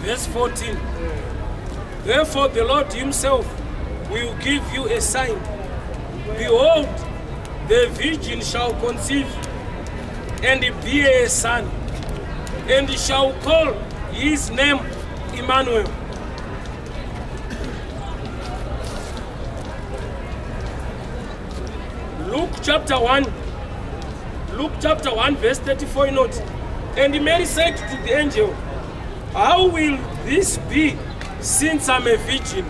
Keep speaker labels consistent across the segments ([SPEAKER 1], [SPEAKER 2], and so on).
[SPEAKER 1] Verse 14. Therefore the Lord himself will give you a sign. Behold, the virgin shall conceive and bear a son, and shall call his name Emmanuel. Luke chapter 1 verse 34 note. And Mary said to the angel, how will this be since I'm a virgin?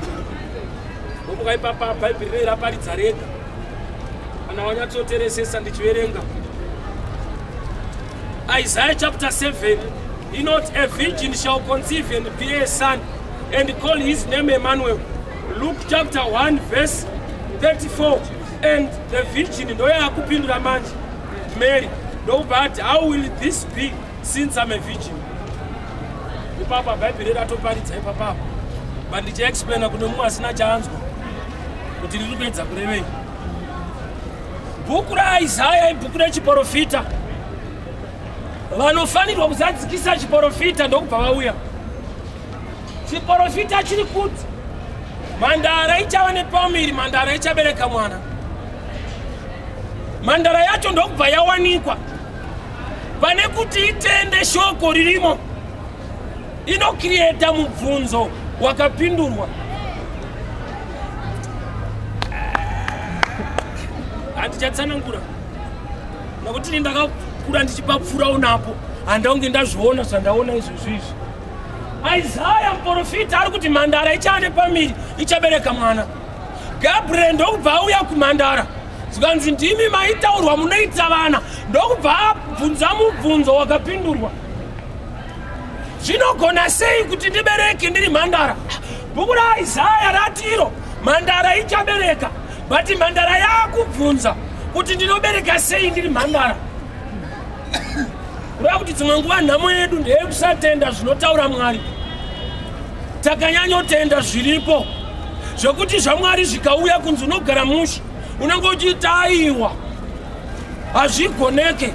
[SPEAKER 1] Isaiah chapter 7, you note, a virgin shall conceive and bear a son, and call his name Emmanuel. Luke chapter 1 verse 34. And the virgin, Mary, no, but how will this be since I'm a virgin? Papa Bible read to party papa. But did you explain a good asina chance? But you look at the grave. Bukura Isaiah, Bukura Chiporofita. Vanofani was that Kisa Chiporofita, no Pawia. Chiporofita Chirikut. Mandaracha and Pomir, Mandaracha Berekamana. Mandarayacho no Payawanikwa. Vanekuti Tenda Shoko Rimo. Ino create mvunzo wakapindurwa. Andichatsanangura. Nakuti ndakakura ndichipapfura unapo. Andaunge ndazviona sandaona izvozvo. Isaiah muprofita ari kuti mhandara ichane pamiri ichabereka mwana. Gabriel ndokubva auya kumhandara. Zikanzi ndimi maitaurwa munoita vana. Ndokubva abvunza mubvunzo wakapindurwa. Zvinogona sei kuti ndibereke ndiri mhandara? Bhuku raIsaya ratiro mhandara ichabereka, but mhandara yakubvunza kuti ndinobereka sei ndiri mhandara. Kureva kuti dzimwe nguva nhamo yedu ndeyekusatenda zvinotaura Mwari. Takanyanyotenda zviripo zvokuti zvaMwari zvikauya kunzi unogara musha unenge uchiti aiwa hazvigoneke.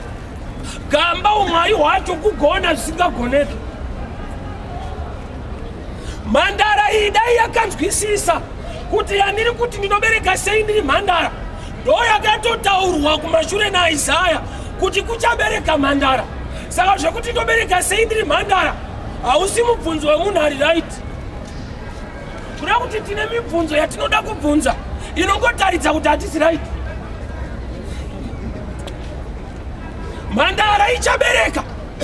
[SPEAKER 1] Gamba umwari hwacho kugona zvisingagoneke. Mhandara iyi dai yakanzwisisa kuti yandiri kuti ndinobereka sei ndiri mhandara, ndo yakatotaurwa kumashure naIsaya kuti kuchabereka mhandara. Saka zvekuti ndobereka sei ndiri mhandara hausi mubvunzo wemunhu ari right. Kureva kuti tine mibvunzo yatinoda kubvunza inongotaridza kuti hatisi right. Mhandara ichabereka,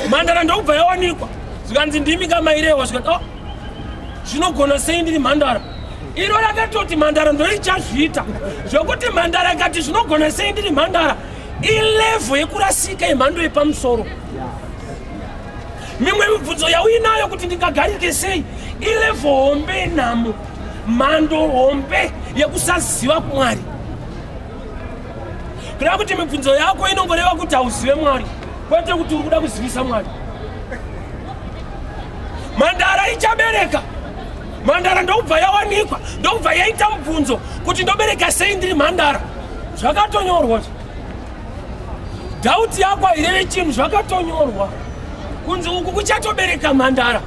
[SPEAKER 1] mhandara ndokubva yawanikwa. Zvikanzi ndimi kamairewa zvikati zvinogona sei ndiri mhandara. Iro rakatoti mhandara ndoichazviita zvokuti mhandara ikati zvinogona sei ndiri mhandara ilevel yekurasika yemhando yepamusoro. Mimwe mibvunzo yauinayo kuti ndingagarike sei ilevel hombe yenhamo, mhando hombe yekusaziva kuMwari. Kureva kuti mibvunzo yako inongoreva kuti hauzive Mwari, kwete kuti uri kuda kuzivisa Mwari. Mhandara ichabereka, mhandara ndokubva yawanikwa, ndokubva yaita mubvunzo kuti ndobereka sei ndiri mhandara. Zvakatonyorwa. Dauti yako haireve chinhu, zvakatonyorwa kunzi uku kuchatobereka mhandara.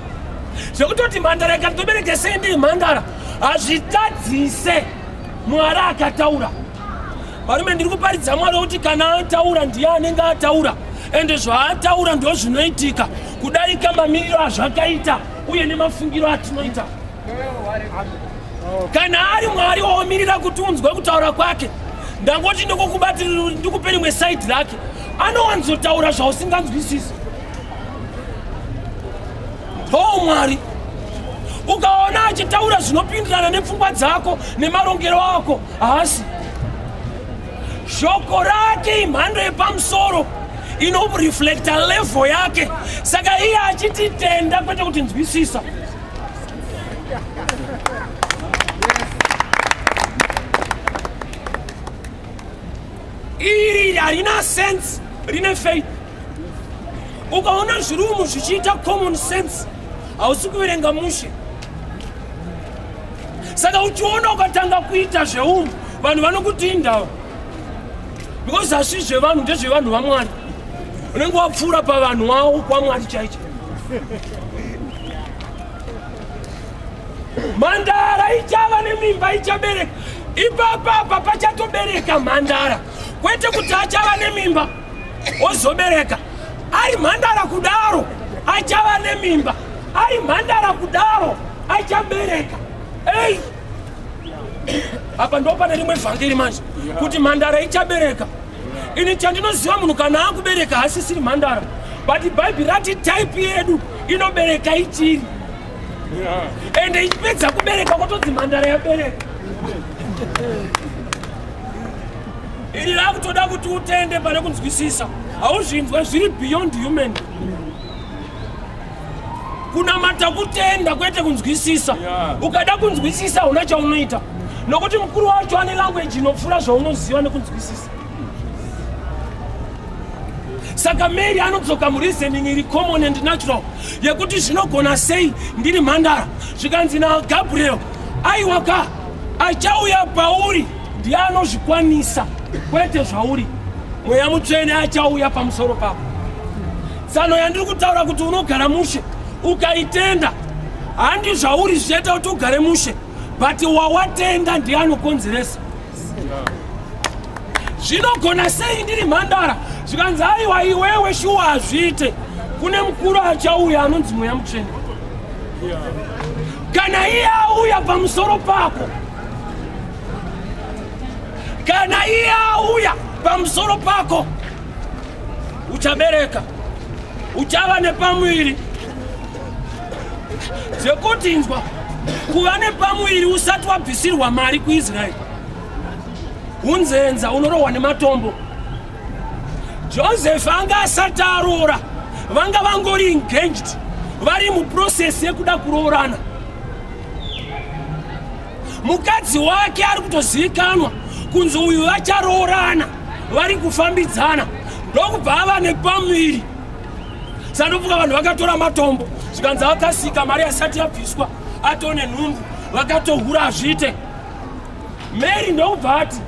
[SPEAKER 1] Zvekutoti mhandara ikati ndobereka sei ndiri mhandara hazvitadzise Mwari akataura. Varume ndiri kuparidza Mwari kuti kana ataura ndiye anenge ataura, ende zvaataura ndo zvinoitika kudarika mamiriro azvakaita uye nemafungiro atinoita. Kana ari Mwari waomirira kuti unzwe kutaura kwake, ndangoti ndikupe rimwe side rake, anowanzotaura zvausinganzwisisi. Mwari ukaona achitaura zvinopindirana nepfungwa dzako nemarongero ako, asi shoko rake imhando yepamusoro inoreflecta level yake. Saka iye achiti tenda kwete kuti nzwisisa. Iri harina sense, rine faith. Ukaona zvirumu zvichiita common sense hausi kuverenga mushe. Saka uchiona ukatanga kuita zveunhu vanhu vanokutinda, because hasi zvevanhu ndezvevanhu vaMwari. Unenge wapfuura pavanhu wavo kwaMwari chaicho. Mandara ichava nemimba ichabereka. Ipapa pachatobereka mandara. Kwete kuti achava nemimba ozobereka. Ari mandara kudaro achava nemimba. Ari mandara kudaro achabereka. Hey! Apa ndo pane rimwe vhangeri manje kuti mandara ichabereka. Ini chandinoziva munhu kana akubereka hasisiri mandara. But Bible rati type yedu inobereka ichiri. Ende ichipedza kubereka kotodzi mandara yabereka. Ini rakutoda kuti utende pane kunzwisisa. Hauzvinzwa zviri beyond human. Kunamata kutenda kwete kunzwisisa. Ukada kunzwisisa una chaunoita. Nokuti mukuru wacho ane language inopfura zvaunoziva nekunzwisisa. Saka Mary anodzoka mureasoning iri common and natural yekuti zvinogona sei ndiri mhandara zvikanzi naGabriel aiwaka achauya pauri ndiye anozvikwanisa kwete zvauri mweya mutsvene achauya pamusoro pako. Tsano yandiri kutaura kuti unogara mushe ukaitenda handi zvauri zvichaita kuti ugare mushe but wawatenda ndiye anokonzeresa. Zvinogona sei ndiri mhandara zvikanzi aiwa iwewe shuwa hazviite kune mukuru achauya anonzi mweya mutsvene. Kana iye auya pamusoro pako, kana iye auya pamusoro pako uchabereka, uchava nepamwiri. Zvekuti inzwa kuva nepamwiri usati wabvisirwa mari kuIsraeri unzenza unorohwa nematombo. Joseph anga asati aroora vanga vangori engaged vari muprocess yekuda kuroorana. Mukadzi wake ari kutozivikanwa kunzi uyu vacharoorana vari kufambidzana ndokubva ava nepamwiri. Sandovuka vanhu vakatora matombo zvikanzi vakasika mari asati yabviswa atone nhumbu vakatohura azviite. Mary ndokubva ati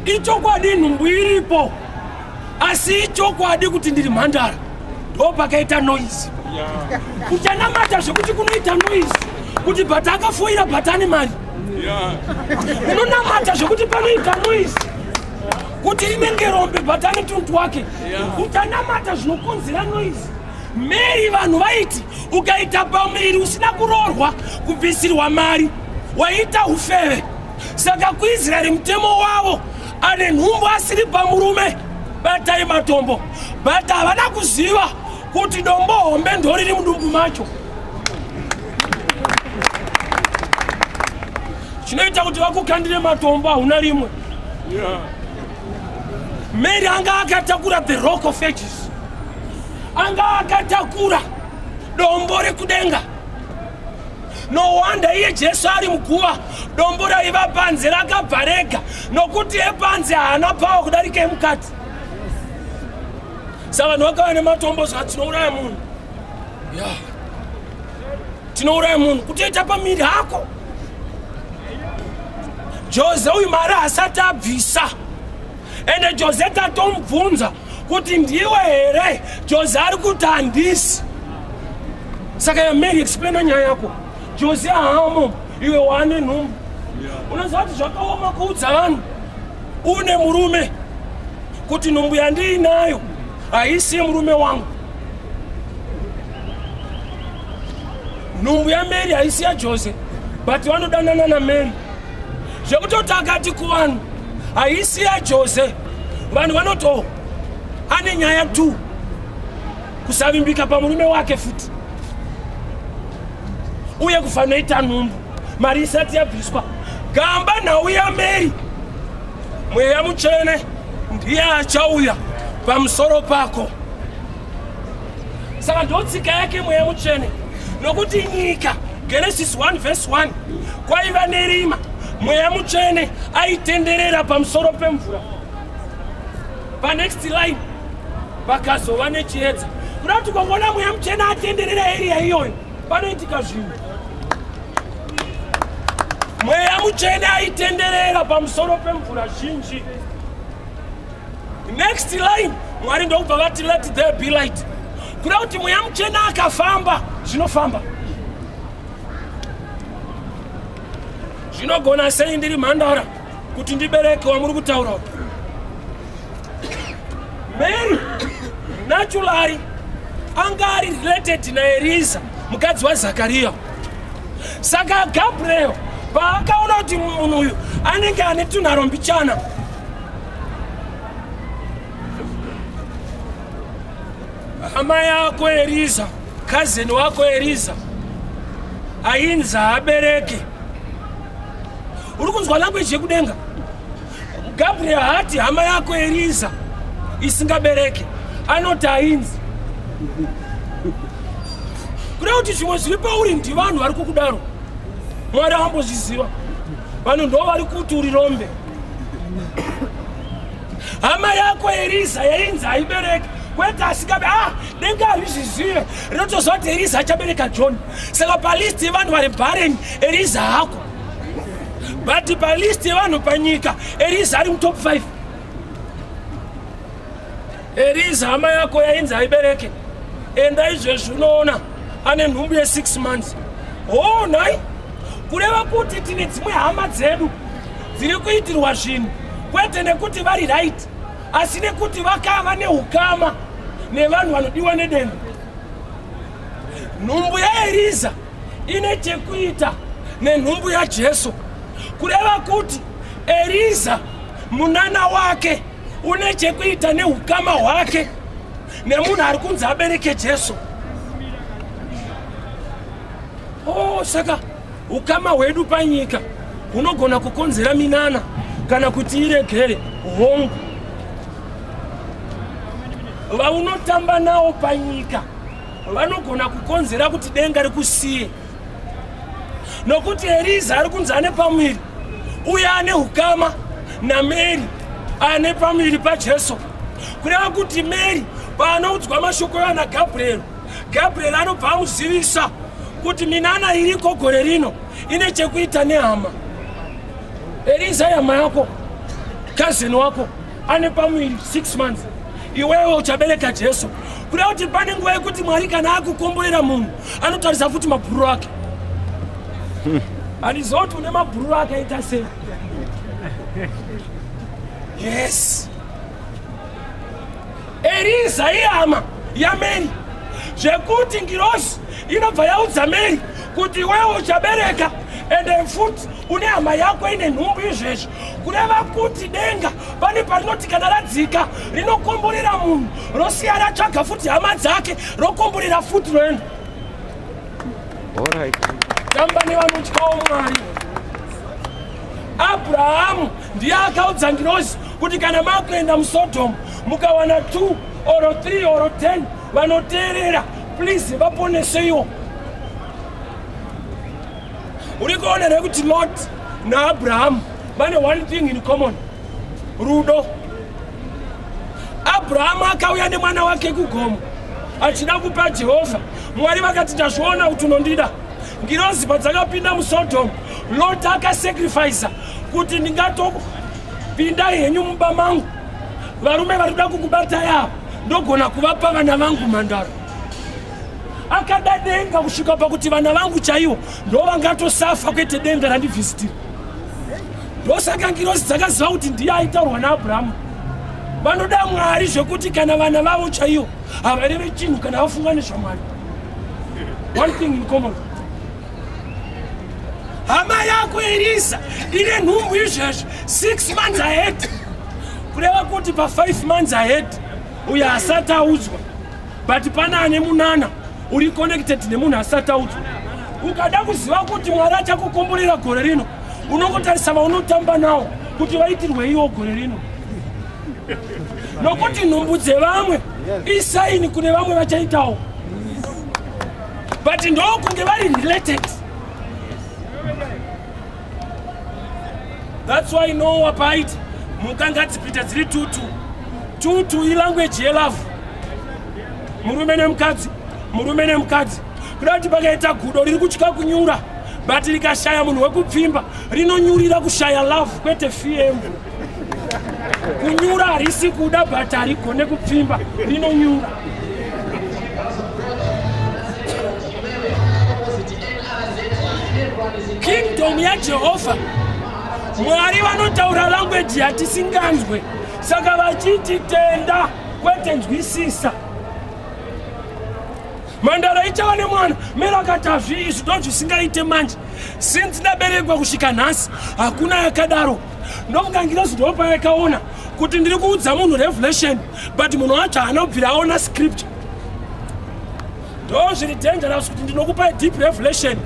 [SPEAKER 1] ichokwadi nhumbu iripo asi ichokwadi kuti ndiri mhandara ndopakaita noise. Uchanamata zvekuti kunoita noise kuti bhata akafoira bhata ane mari. Unonamata zvekuti panoita noise kuti rinenge rombe bhata ane tuntu wake. Uchanamata zvinokonzera noise. Mary vanhu vaiti ukaita pamwiri usina kuroorwa kubvisirwa mari waita ufeve. Saka kuIsraeri mutemo wavo ane nhumbu asiri pamurume batai matombo but havana kuziva kuti dombo hombe ndoriri mudumbu macho. Chinoita kuti vakukandire matombo hauna rimwe. Mary anga akatakura the rock of ages, anga akatakura dombo rekudenga. No wonder iye Jesu ari muguva dombo raiva panze rakabvareka nokuti epanze haana pawa kudarika emukati. Saka vanhu vakava nematombo zvaka tinouraya munhu. Tinouraya munhu kutoita pamiri hako. Jose uyu mari asati abvisa ende Jose tatomubvunza kuti ndiwe here. Jose ari kuti handisi. Saka Mary explaina nyaya yako. Jose hamo iwe wane nhumbu. Unoziva kuti zvakaoma kuudza vanhu une murume kuti nhumbu yandiinayo haisi murume wangu. Nhumbu yaMary haisi yaJose but vanodanana naMary. Zvekutoti akati kuvanhu haisi yaJose vanhu vanoto ane nyaya tu kusavimbika pamurume wake futi uye kufanoita nhumbu mari isati yabviswa. Gamba nhau yaMary mweya mutsvene ndiye achauya pamusoro pako. Saka ndotsika yake mweya mutsvene nokuti nyika Genesis 1 verse 1 kwaiva nerima mweya mutsvene aitenderera pamusoro pemvura. Panext line pakazova nechiedza. Kuda tikongona mweya mutsvene atenderera area iyoyo panoitika zvinhu. Mweya mutsvene aitenderera pamusoro pemvura zhinji. Next line Mwari ndokubva vati let there be light. Kuda kuti mweya mutsvene akafamba zvinofamba. Ndinogona sei ndiri mhandara kuti ndibereke wamuri kutaura. Mary naturally anga ari related naEliza mukadzi waZakaria. Saka Gabriel paakaona kuti munhu uyu anenge ane tunharo mbichana, hama yako Eliza, cousin wako Eliza ainzi abereke. Uri kunzwa language yekudenga? Gabriel hati hama yako Eliza isingabereke, anoti ainzi. Kuda kuti zvimwe zviri pauri ndi vanhu vari kukudaro. Mwari ambozviziva. Vanhu ndo vari kuti uri rombe. Hama yako Eliza yainzi aibereke, kwete asingabereke. Denga harizvizive. Rinotozva kuti Eliza achabereka John. Saka palisti yevanhu vari barren Eliza hako. But palisti yevanhu panyika Eliza ari mutop 5. Eliza hama yako yainzi aibereke. Enda izvezvi unoona ane nhumbu ye6 months. Oh nai, kureva kuti tine dzimwe hama dzedu dziri kuitirwa zvinhu kwete nekuti vari right, asi nekuti vakava neukama nevanhu vanodiwa nedenga. Nhumbu yaEliza ine chekuita nenhumbu yaJesu, kureva kuti Eliza munana wake une chekuita neukama hwake nemunhu ari kunzi abereke Jesu. Oh, saka ukama hwedu panyika hunogona kukonzera minana kana kuti iregere hongu. Vaunotamba nawo panyika vanogona kukonzera kuti denga rikusiye. Nokuti Eliza ari kunzi ane pamwiri uye ane ukama naMary ane pamwiri paJesu. Kureva kuti Mary paanoudzwa mashoko yana Gabriel anobva amuzivisa kuti minana iriko gore rino ine chekuita nehama. Eliza hama yako, cousin wako ane pamwiri 6 months. Iwewe uchabereka Jesu. Kureva kuti pane nguva yekuti Mwari kana akukomborera munhu anotarisa futi mabhuru ake. Handizoti une mabhuru akaita sei? Yes. Eliza ihama yaMary, zvekuti ngirozi inobva yaudza Mary kuti wewe uchabereka ende futi une hama yako ine nhumbu izvezvi. Kureva kuti denga pane parinoti kana radzika rinokomborera munhu rosiya ratsvaga futi hama dzake rokomborera futi roenda. Tamba nevanotyawo Mwari. Abrahamu ndiye akaudza ngirozi kuti kana makuenda muSodhomu mukawana 2 or 3 or 10 vanoteerera, please vaponese iwo. Uri kuonera kuti Lot naAbrahamu vane one thing in common: rudo. Abrahamu akauya nemwana wake kugomo achida kupa Jehovha. Mwari vakati tazviona kuti unondida. Ngirozi padzakapinda muSodhomu, Lot akasacrifice kuti ndingatopinda henyu mumba mangu, varume varikuda kukubata yavo ndogona kuvapa vana vangu mhandara. Akada denga kusvika pakuti vana vangu chaivo ndo vangatosafa kwete denga randivhizitira. Ndosaka ngirozi dzakaziva kuti ndiye aitaurwa naAbrahamu. Vanoda Mwari zvekuti kana vana vavo chaivo havareve chinhu kana vafunga nezvaMwari. One thing in common. Hama yako Eliza ine nhumbu izvezvi 6 months ahead. Kureva kuti pa 5 months ahead uye asati audzwa, but pana ane munana uri connected nemunhu asati audzwa. Ukada kuziva kuti Mwari achakukomborera gore rino, unongotarisa vaunotamba nawo kuti vaitirwe iwo gore rino. Nokuti nhumbu dzevamwe isaini kune vamwe vachaitawo, but ndokunge vari related. That's why Noah paiti mukanga dzipita dziri 2 ilanguage yelove. Murume nemukadzi. Kuda kuti pakaita gudo riri kutyika kunyura, but rikashaya munhu wekupfimba rinonyurira kushaya love kwete fear. Kunyura harisi kuda, but harigone kupfimba rinonyura. King kingdom ya Jehovah Mwari vanotaura language yatisinganzwe saka vachiti tenda kwete nzwisisa. Mandara ichava nemwana mera akati hazviizvi ndozvisingaite manje since ndaberekwa kusvika nhasi hakuna yakadaro. Ndomukangira zvidhopa yakaona kuti ndiri kuudza munhu revelation but munhu wacho haana kubvira aona scripture. Ndo zviri dangerous kuti ndinokupa deep revelation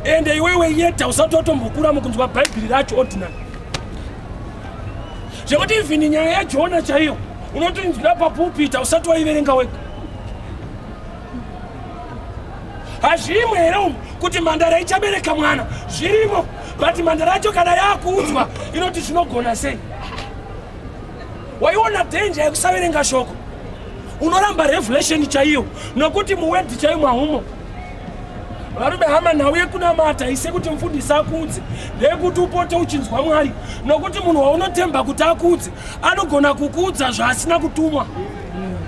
[SPEAKER 1] ende iwewe yeta usati watombokura mukunzwa bhaibheri racho ordinary. Zvekuti even nyaya yaJona chaiyo unotoinzwira papulpita usati waiverenga wega. Hazvimo here umu kuti mhandara ichabereka mwana zvirimo but mhandara yacho kana yakuudzwa inoti zvinogona sei. Waiona danger yekusaverenga shoko unoramba revelation chaiyo nokuti muwedhi chaiyo mahumo. Varume hama nawe kunamata ise kuti mufundisi akuudze ndekuti upote uchinzwa Mwari nokuti munhu waunotemba kuti akuudze anogona kukuudza zvaasina kutumwa.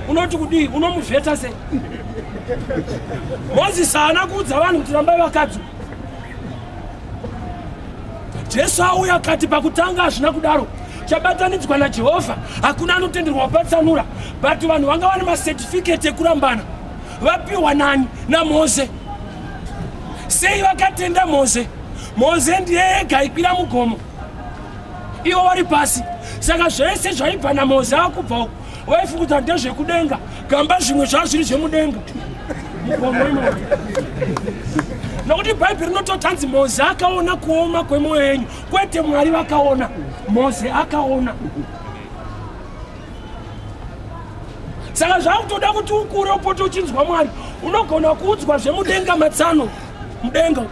[SPEAKER 1] Unoti kudii unomuvheta sei? Moses haana kuudza vanhu kuti rambai vakadzwa. Jesu auya akati pakutanga hazvina kudaro chabatanidzwa naJehovha hakuna anotenderwa kupatsanura but vanhu vanga vane macertificate ekurambana vapiwa nani naMose. Sei vakatenda Mose? Mose ndiye ega aikwira mugomo ivo vari pasi. Saka zvese zvaibva naMose akubva waifunguta ndezvekudenga gamba zvimwe zvazviri zvemudenga mugomo imomo. Nokuti bhaibheri rinototanzi Mose akaona kuoma kwemwoyo yenyu kwete Mwari vakaona, Mose akaona. Saka zvakutoda kuti ukure upote uchinzwa Mwari unogona kuudzwa zvemudenga matsano mudenga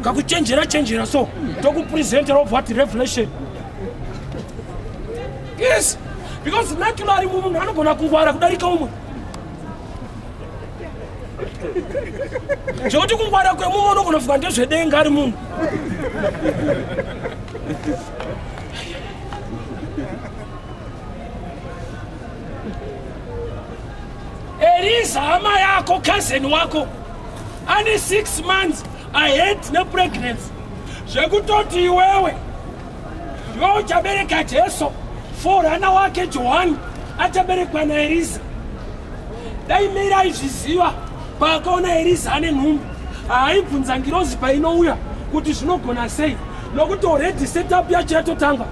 [SPEAKER 1] kakuchenjera so tokupresentera of what revelation. Yes, because naturally munhu anogona kungwara kudarika umwe. Zvekuti kungwara kwemumwe unogona kufunga ndezvedenga ari munhu. Elisa hama yako cousin wako ane 6 months ahead nepregnancy zvekutoti iwewe ndiwe uchabereka Jesu forana wake Johani achaberekwa naElisa. Dai Mary aizviziva paakaona Elisa ane nhumbi haaibvunza ngirozi painouya kuti zvinogona sei nokuti already setup yacho yatotanga.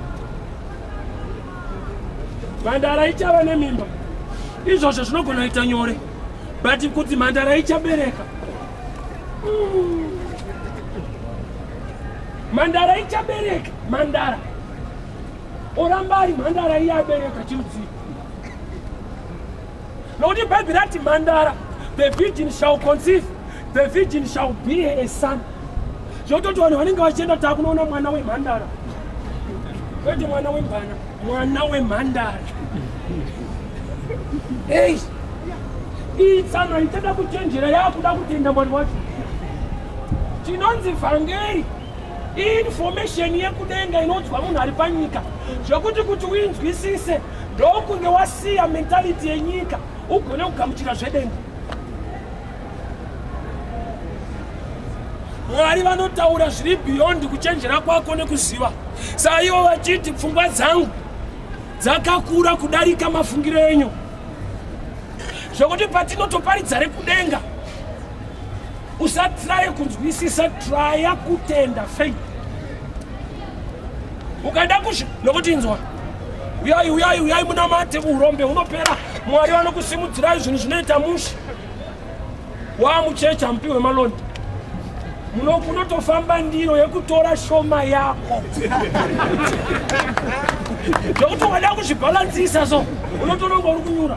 [SPEAKER 1] Mhandara ichava nemimba izvozvo zvinogona kuita nyore but kuti mhandara ichabereka mhandara ichabereka mhandara oramba ari mhandara iyabereka chimudziva. Nokuti bhaibheri rati mhandara the virgin shall conceive, the virgin shall be a son. Zvototi vanhu vanenge vachienda takunoona mwana wemhandara kwete mwana wembana, mwana wemhandara. Hey, itsana ichada kuchenjera yakuda kutenda Mwari wacho. Chinonzi vhangeri information yekudenga inodzwa munhu ari panyika zvokuti kuti uinzwisise ndokunge wasiya mentality yenyika ugone kugamuchira zvedenga. Mwari vanotaura zviri beyond kuchenjera kwako nekuziva. Saka ivo vachiti pfungwa dzangu dzakakura kudarika mafungiro enyu zvokuti patinotoparidza rekudenga usatraye kunzwisisa, traya kutenda faith. Ukada nokuti inzwa uyai munamate urombe unopera Mwari vanokusimudzirai zvinhu zvinoita mushi wamuchecha mupi wemalonda munotofamba ndiro yekutora shoma yako zvokuti ukada kuzvibhalansisa so unotononga uri kunyura.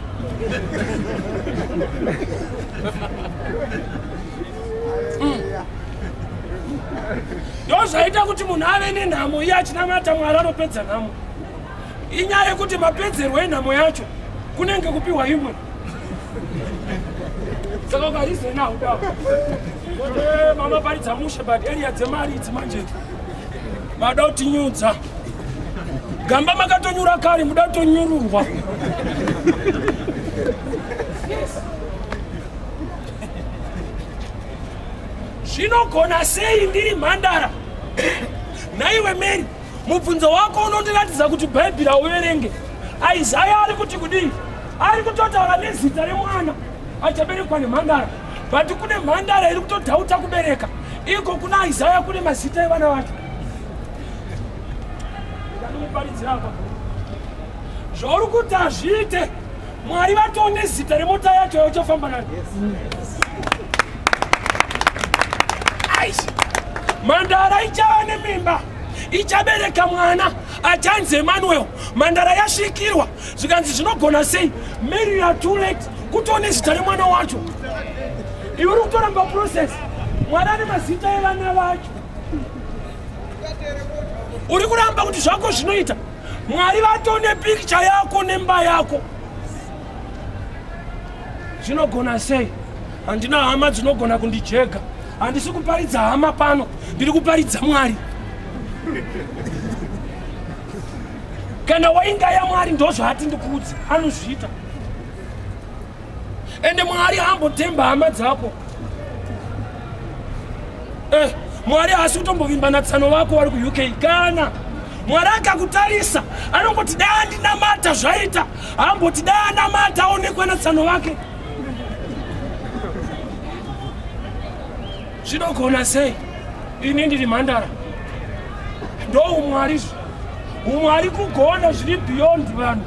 [SPEAKER 1] Ndozvaita kuti munhu ave nenhamo iye achinamata Mwari anopedza nhamo. Inyaya yekuti mapedzerwo enhamo yacho kunenge kupiwa imwe. Saka ukarize nawo dawo mama paridza mushe but area dzemari idzi manje mada kutinyudza gamba makatonyura kare muda kutonyururwa. Zvinogona sei ndiri mhandara Naiwe Mary, mubvunzo wako unondiratidza kuti Bhaibheri uverenge. Isaiah ari kuti kudii? Ari kutotaura nezita remwana achaberekwa nemhandara. But kune mhandara iri kutodhauta kubereka. Iko kuna Isaiah kune mazita evana vacho. Zvauri kuti azviite, Mwari vatone zita remota yacho yachofamba nayo. Mhandara ichava nemimba, ichabereka mwana achanzi Emmanuel. Mhandara yasvikirwa zvikanzi zvinogona sei? Mary, you are too late kutone zita remwana wacho. Iwe uri kutoramba process. Mwari ane mazita evana vacho. Uri kuramba kuti zvako zvinoita. Mwari vatone picture yako nemba yako. Zvinogona sei? Handina hama dzinogona kundijega. Handisi kuparidza hama pano, ndiri kuparidza Mwari. Kana wainga ya Mwari ndozvati ndikuudza, anozviita. Ende Mwari hambotemba hama dzako. Mwari hasi kutombovimba natsano wako wari ku-UK. Kana Mwari akakutarisa, anongoti dai andinamata zvaita, hamboti dai anamata aonekwe natsano wake. Zvinogona sei? Ini ndiri mhandara. Ndo umwari. Umwari kugona zviri beyond vanhu.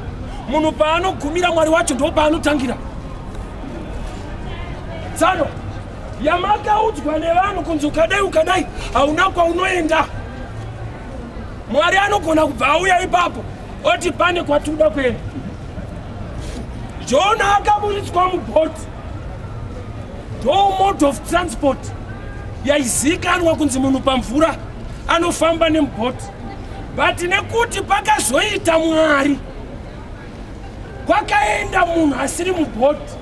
[SPEAKER 1] Munhu paanogumira Mwari wacho ndo paanotangira. Tsano yamakaudzwa nevanhu kunzi ukadai hauna kwaunoenda. Mwari anogona kubva auya ipapo oti pane kwatuda kuenda. Jona akaburitswa mubhoti. Ndo mode of transport yaizikanwa kunzi munhu pamvura anofamba nemubhoti. But nekuti pakazoita Mwari, kwakaenda munhu asiri mubhoti,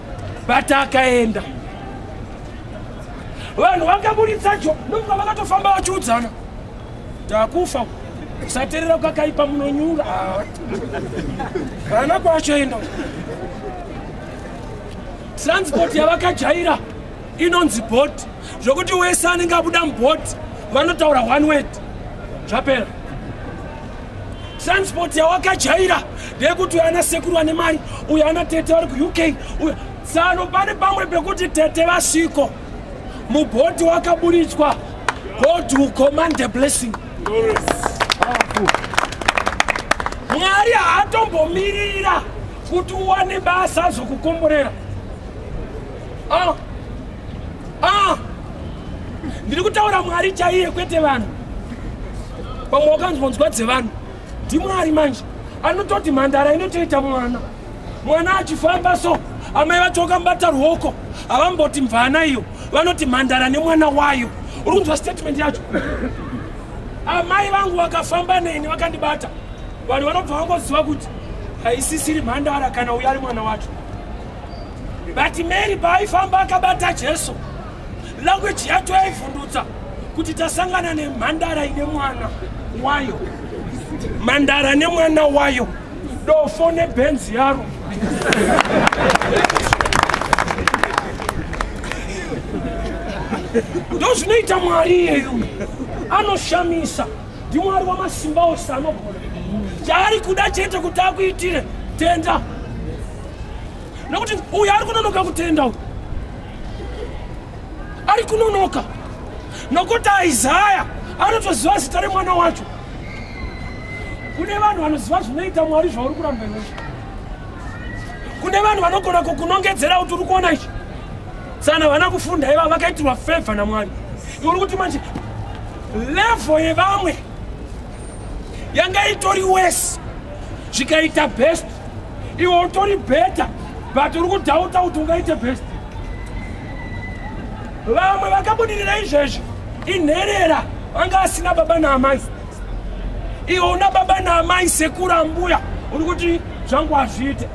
[SPEAKER 1] but akaenda. Vanhu vakaburitsa ndomba vakatofamba vachiudzana. Takufa. Kusaterera kwakaipa munonyura. Kana kwachoenda. Transport yavakajaira inonzi boat. Zvokuti wese anenge abuda mubhoti vanotaura one word. Zvapera. Transport yawakajaira ndeyekuti uyu ana sekuru ane mari, uyu ana tete vari ku-UK. Tsano pane pamwe pekuti tete vasviko. Mubhoti wakaburitswa. God will command the blessing. Mwari haatombomirira kuti uwane basa azokukomborera. Ndiri kutaura Mwari chaiye kwete vanhu. Pamwe wakanzwa dzevanhu. Ndimwari manje anototi mhandara inotoita mwana. Mwana achifamba so, amai vacho vakambata ruoko, havamboti mvana iyo, vanoti mhandara nemwana wayo. Uri kunzwa statement yacho? Amai vangu vakafamba neni vakandibata. Vanhu vanobva vangoziva kuti haisisiri mhandara kana uyu ari mwana wacho. But Mary paaifamba akabata Jesu, language yacho yaivhundutsa kuti tasangana nemhandara ine mwana wayo. Mhandara nemwana wayo. Dofo nebenzi yaro. Ndo zvinoita Mwari iyeyu. Anoshamisa. Ndimwari wamasimba ose anogona. Chaari kuda chete kuti akuitire tenda. Nokuti uyu ari kunonoka kutenda uyu. Ari kunonoka. Nokuti Isaiah anotoziva zita remwana wacho. Kune vanhu vanoziva zvinoita Mwari zvauri kuramba iwe. Kune vanhu vanogona kukunongedzera kuti uri kuona ichi. Sana vana kufunda iva vakaitirwa favor naMwari. Uri kuti manje level yevamwe yanga itori worse zvikaita best, iwe utori better, but uri kudhauta kuti ungaite best. Vamwe vakabudirira izvezvi inherera vanga asina baba naamai. Iwe una baba naamai, sekuru ambuya, uri kuti zvangu hazviite.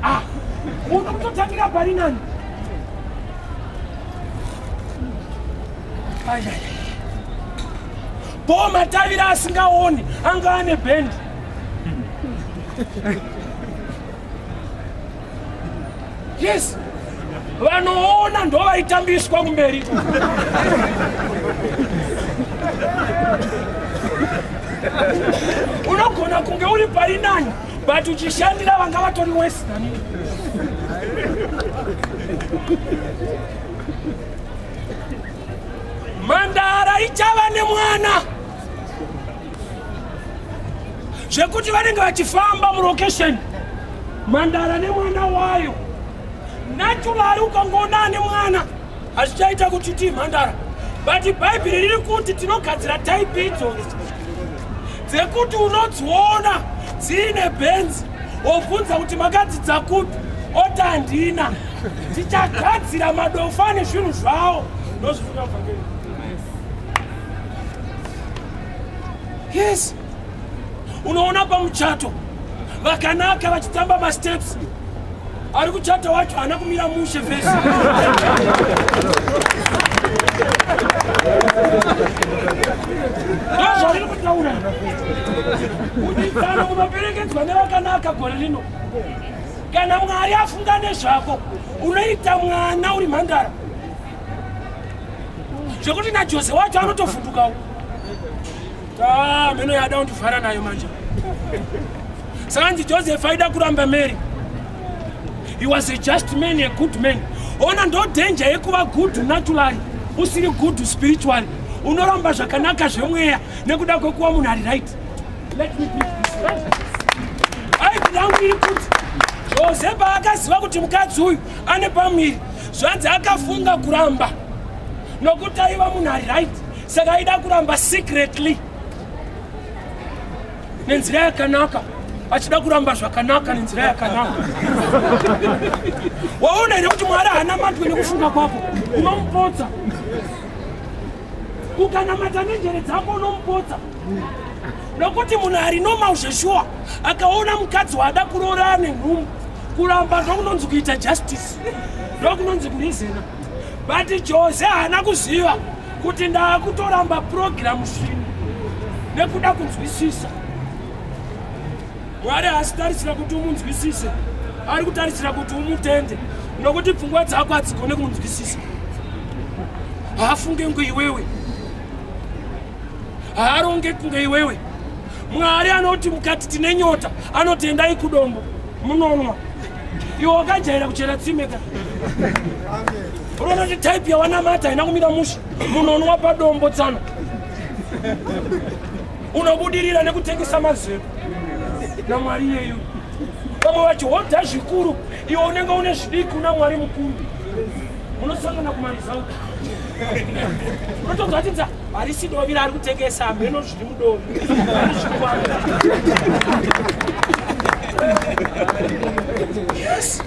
[SPEAKER 1] Uri kutotangira pari nani? Po matavira asingaoni anga ane bendi. Yes. Vanoona ndo vaitambiswa kumberi. but uchishandira vanga vatori western. Mandara ichava nemwana zvekuti vanenge vachifamba mulocation, mandara nemwana wayo naturally ukangoona nemwana hazvichaita kuti tii mandara. But Bible riri kuti tinogadzira type idzo dzekuti unodziona dziine benzi wobvunza kuti makadzidza kupi, oti handina. Tichagadzira madofa nezvinhu zvavo ndozvifuna vhangeri. Yes, unoona pamuchato vakanaka vachitamba masteps, ari kuchata wacho hana kumira mushe vhesi. Ndozvariri kutaura kuditsana munoperekedzwa nevakanaka gore rino. Kana Mwari afunga nezvako unoita mwana uri mhandara, zvekuti naJose wacho anotovhundukawo. Meno yada undifara nayo manje. Sanzi Joseph aida kuramba Mary. He was a just man, a good man. Ona ndo danger yekuva good naturally, usiri good spiritually. Unoramba zvakanaka zvemweya nekuda kwekuva munhu ari right. Let me put this way. Aibvira kuti Joseph akaziva kuti mukadzi uyu ane pamiri, zvanzi akafunga kuramba nokuti aiva munhu ari right, saka aida kuramba secretly nenzira yakanaka, achida kuramba zvakanaka nenzira yakanaka. Waona here kuti Mwari hana matwe nekufunga kwako, unomupotsa. Ukanamata nenjere dzako unomupotsa. Nokuti munhu ari normal zveshuwa akaona mukadzi wada kuroora nenhumbu, kuramba ndokunonzi kuita justice, ndokunonzi kurizina. But Jose hana kuziva kuti ndaakutoramba program zvino nekuda kunzwisisa. Mwari haasitarisira kuti umunzwisise, ari kutarisira kuti umutende, nokuti pfungwa dzako hadzigone kumunzwisisa. Haafunge kunge iwewe, haaronge kunge iwewe. Mwari anoti mukati tine nyota, anotendai kudombo, munonwa. Iwe wakajaira kuchera tsimeka. Unoti type yawanamata haina kumira musha, munonwa padombo tsana. Unobudirira nekutengesa mazero. Na Mwari yeyu. Vamwe vacho hodha zvikuru, iwe unenge une zvidiki una Mwari mukuru. Unosangana kumarizauti. Unotobva harisi dovira ari kutengesa meno zviri mudovi. Yes.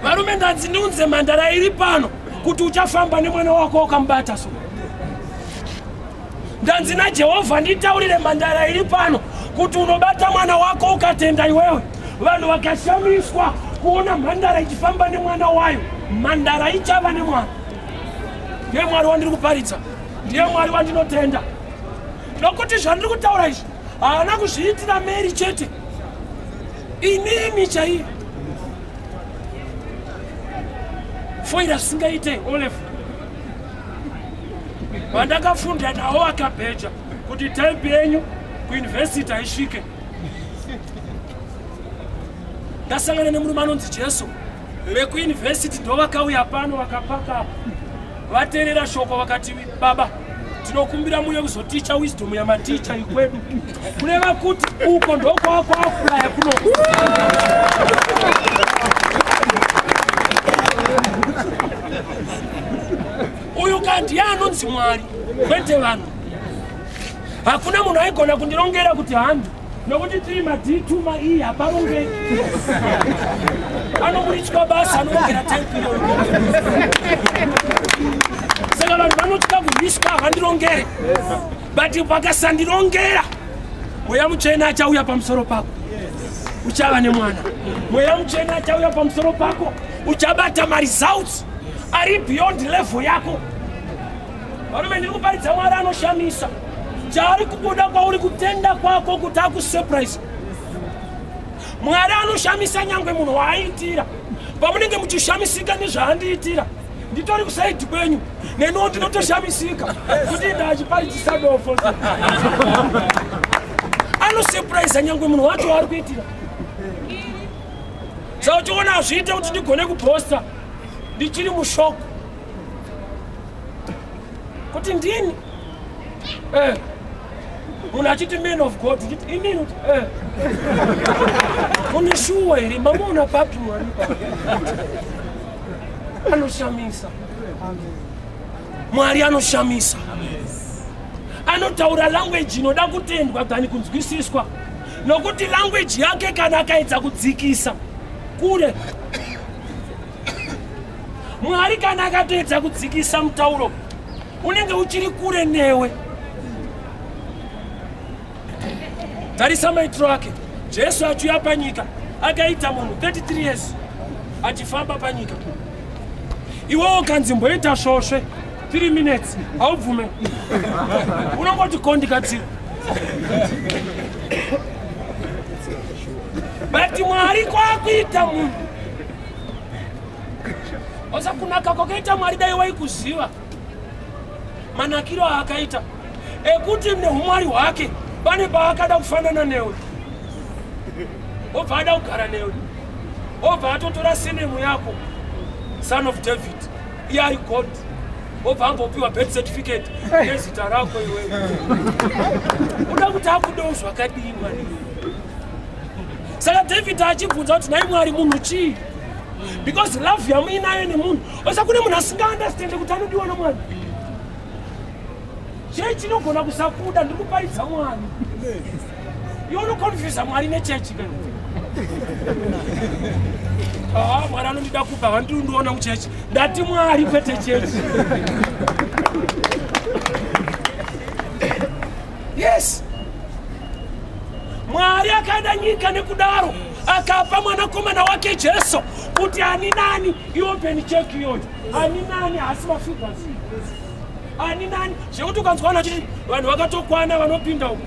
[SPEAKER 1] Varume ndanzi ndiunze mhandara iri pano kuti uchafamba nemwana wako ukamubata so. Ndanzi naJehovha nditaurire mhandara iri pano kuti unobata mwana wako ukatenda iwewe. Vanhu vakashamiswa kuona mhandara ichifamba nemwana wayo, mhandara ichava nemwana. Ndiye Mwari wandiri kuparidza, ndiye Mwari wandinotenda. Nokuti zvandiri kutaura izvi haana kuzviitira Mary chete, inini chaiye. Foira singaite Olive. Vandakafunda nawo akabheja kuti type yenyu kuuniversity aisvike. Ndasangana nemurume anonzi Jesu vekuuniversity ndo vakauya pano vakapaka vateerera shoko vakati, baba tinokumbira muye kuzoticha wisdom yamaticha ikwedu, kureva kuti uko ndokwako afulaya kuno. Uyu kandi anonzi Mwari kwete vanhu. Hakuna munhu aigona kundirongera kuti handu, nokuti tiri mad2 ma-E haparongeri. Anomuritya basa anorongera type iyo. Saka vanhu vanotya kurwiswa havandirongere. But vakasandirongera, mweya mutsvene achauya pamusoro pako, uchava nemwana. Mweya mutsvene achauya pamusoro pako, uchabata maresults ari beyond level yako. Varume ndiri kuparidza Mwari anoshamisa. Chaari kubuda kwauri kutenda kwako kuti akusurprise. Mwari anoshamisa nyangwe munhu waaitira. Pamunenge muchishamisika nezvaandiitira, nditori kusaidi kwenyu, neno ndinotoshamisika kuti ndachiparidzisa dofo. anosurprise nyangwe munhu wacho ari kuitira. Saka uchiona azviita kuti ndigone kuposta ndichiri mushoko kuti ndini munhu achiti man of God nditi inini kuti mune shuwa here mamuna papi mwari anoshamisa. Mwari anoshamisa, anotaura language inoda kutendwa dhani kunzwisiswa, nokuti language yake kana akaedza kudzikisa kure. Mwari kana akatoedza kudzikisa mutauro unenge uchiri kure newe. Tarisa maitiro ake. Jesu achiuya panyika akaita munhu 33 years achifamba panyika. Iwewo kanzimboita svosve 3 minutes haubvume unongoti kondikatsira. But Mwari kwakuita munhu osa kunaka kwakaita Mwari dai waikuziva manakiro aakaita ekuti neumwari hwake pane paakada kufanana newe, obva ada kugara newe, obva atotora senemu yako son of David, iye ari God, obva ambopiwa birth certificate nezita rako iwewe. Uda kuti akudewo zvakadii Mwari? Saka David achibvunza kuti nai Mwari munhu chii? Because love yamuinayo nemunhu osa kune munhu asingaunderstand kuti anodiwa naMwari. Chii chinogona kusakuda ndikuparidza Mwari? Iwe unokonfyuza Mwari nechechi kana? Mwari anondida kupa vandiri undiona muchechi ndati Mwari kwete chechi. Yes, Mwari akaenda nyika nekudaro akapa mwanakomana wake Jesu kuti ani nani iopen check iyoyo, ani nani hasi mafigures, ani nani zvekuti ukanzwana chiti vanhu vakatokwana vanopinda uko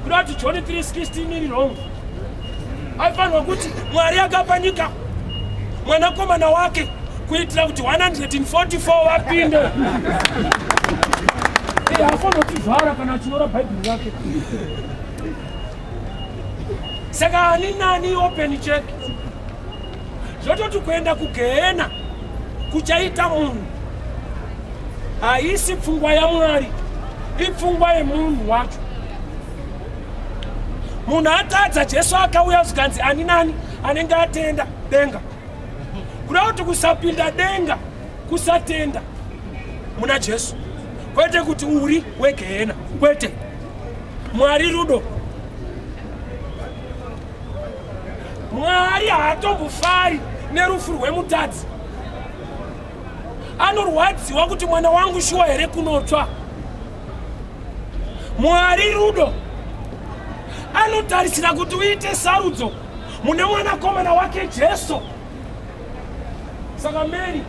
[SPEAKER 1] kuda kuti John 3:16 iri wrong. Aifanirwa kuti Mwari akapa nyika mwanakomana wake kuitira kuti 144 vapinde. Hafanirwa kana achinyora bhaibheri rake. Saka ani nani open check. Zvototi kuenda kugehena kuchaita munhu haisi pfungwa yaMwari, ipfungwa yemunhu wacho. Munhu atadza Jesu akauya zvikanzi ani nani anenge atenda denga. Kuda kuti kusapinda denga kusatenda muna Jesu, kwete kuti uri wegehena, kwete. Mwari rudo. Mwari haatombofari nerufu rwemutadzi. Anorwadziwa kuti mwana wangu shuwa here kunotsva. Mwari rudo. Anotarisira kuti uite sarudzo mune mwanakomana wake Jesu. Saka Mary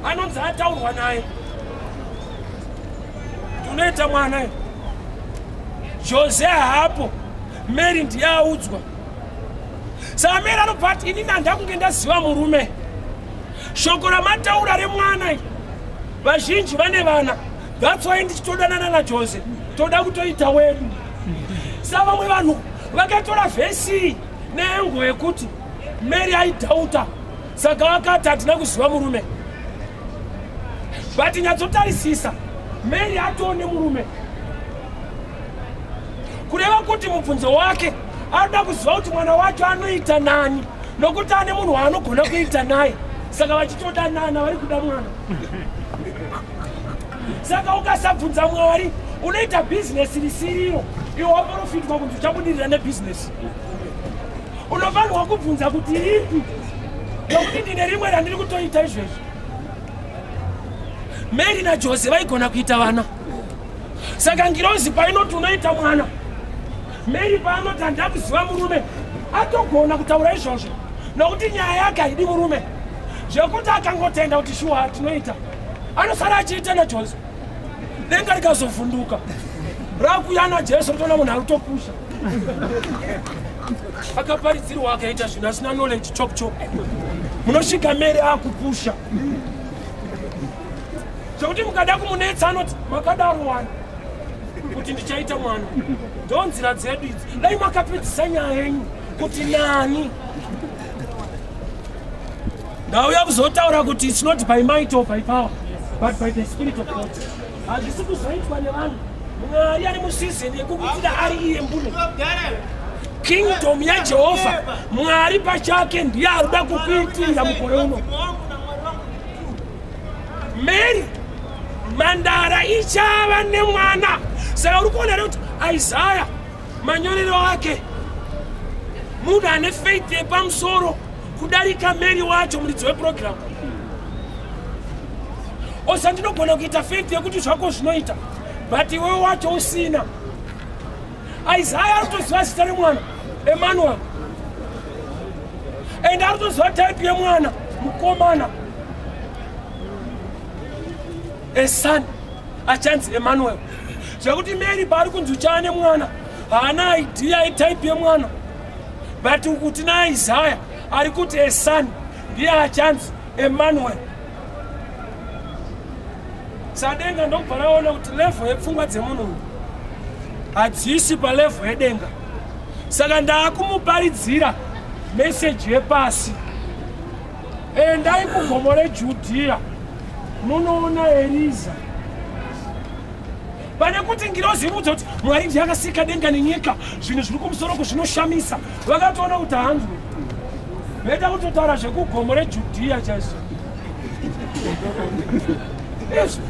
[SPEAKER 1] anonzi ataurwa naye tunoita mwana Jose hapo, Mary ndiye audzwa. Saka Mary anobva ati inini handakunge ndaziva murume. Shoko ramataura remwana vazhinji vane vana, that's why ndichitodanana naJose toda kutoita wedu. Saka vamwe vanhu vakatora vhesi nengo yekuti Mary aidhauta saka vakati hatina kuziva murume. But nyatsotarisisa Mary atone murume, kureva kuti mubvunzo wake anoda kuziva kuti mwana wacho anoita nani, nokuti ane munhu waanogona kuita naye. Saka vachitodanana vari kuda mwana. Saka ukasabvunza Mwari unoita business risiriyo, iwe waprofitwa kuti uchabudirira nebusiness. Unofanirwa kubvunza kuti ripi, nokuti ndine rimwe randiri kutoita izvezvi. Mary naJose vaigona kuita vana. Saka ngirozi painoti unoita mwana, Mary paanoti handina kuziva murume atogona kutaura izvozvo, nokuti nyaya yake haidi murume. Zvekuti akangotenda kuti shuwa tinoita, anosara achiita naJose. Denga rikazovhunduka rakuya naJesu toona munhu arikutopusha. Akaparidzirwa akaita zvinhu asina knowledge chop chop. Munosvika Mary akupusha. Zvekuti mukada kumunetsa anoti makadaro wani. kuti ndichaita mwana. Ndonzira dzedu idzi. Dai makapedzisa nyaya yenyu kuti nani. Ndauya kuzotaura kuti it's not by might or by power, but by the Spirit of God. Hazvisi kuzoitwa nevanhu. Mwari ari musizini yekukutira ari iye mbune. Kingdom yaJehovha, Mwari pachake ndiye arikuda kukuitira mukore uno. Mary, mandara ichava nemwana. Saka uri kuona kuti Isaiah manyorero ake munhu ane faith yepamusoro kudarika Mary wacho muridzi weprogram. Osandinogona kuita faith yekuti zvako zvinoita, but iwewe wacho usina. Isaiah arikutoziva zita remwana Emmanuel, and arikutoziva type yemwana mukomana, a son achanzi Emmanuel. Zvekuti Mary paari kunzi uchane mwana haana idea yetype yemwana, but ukuti naIsaiah ari kuti a son ndiye achanzi Emmanuel. Sadenga ndokubva raona kuti level yepfungwa dzemunhu hadzisi palevel yedenga. Saka ndakumuparidzira message yepasi. Endai kugomo reJudhea munoona Eliza. Pane kuti ngirozi imudza kuti Mwari ndiye akasika denga nenyika, zvinhu zviri kumusoro zvinoshamisa. Vakatoona kuti hanzwe. Veda kutotaura zvekugomo reJudhea chaizvo. Yes.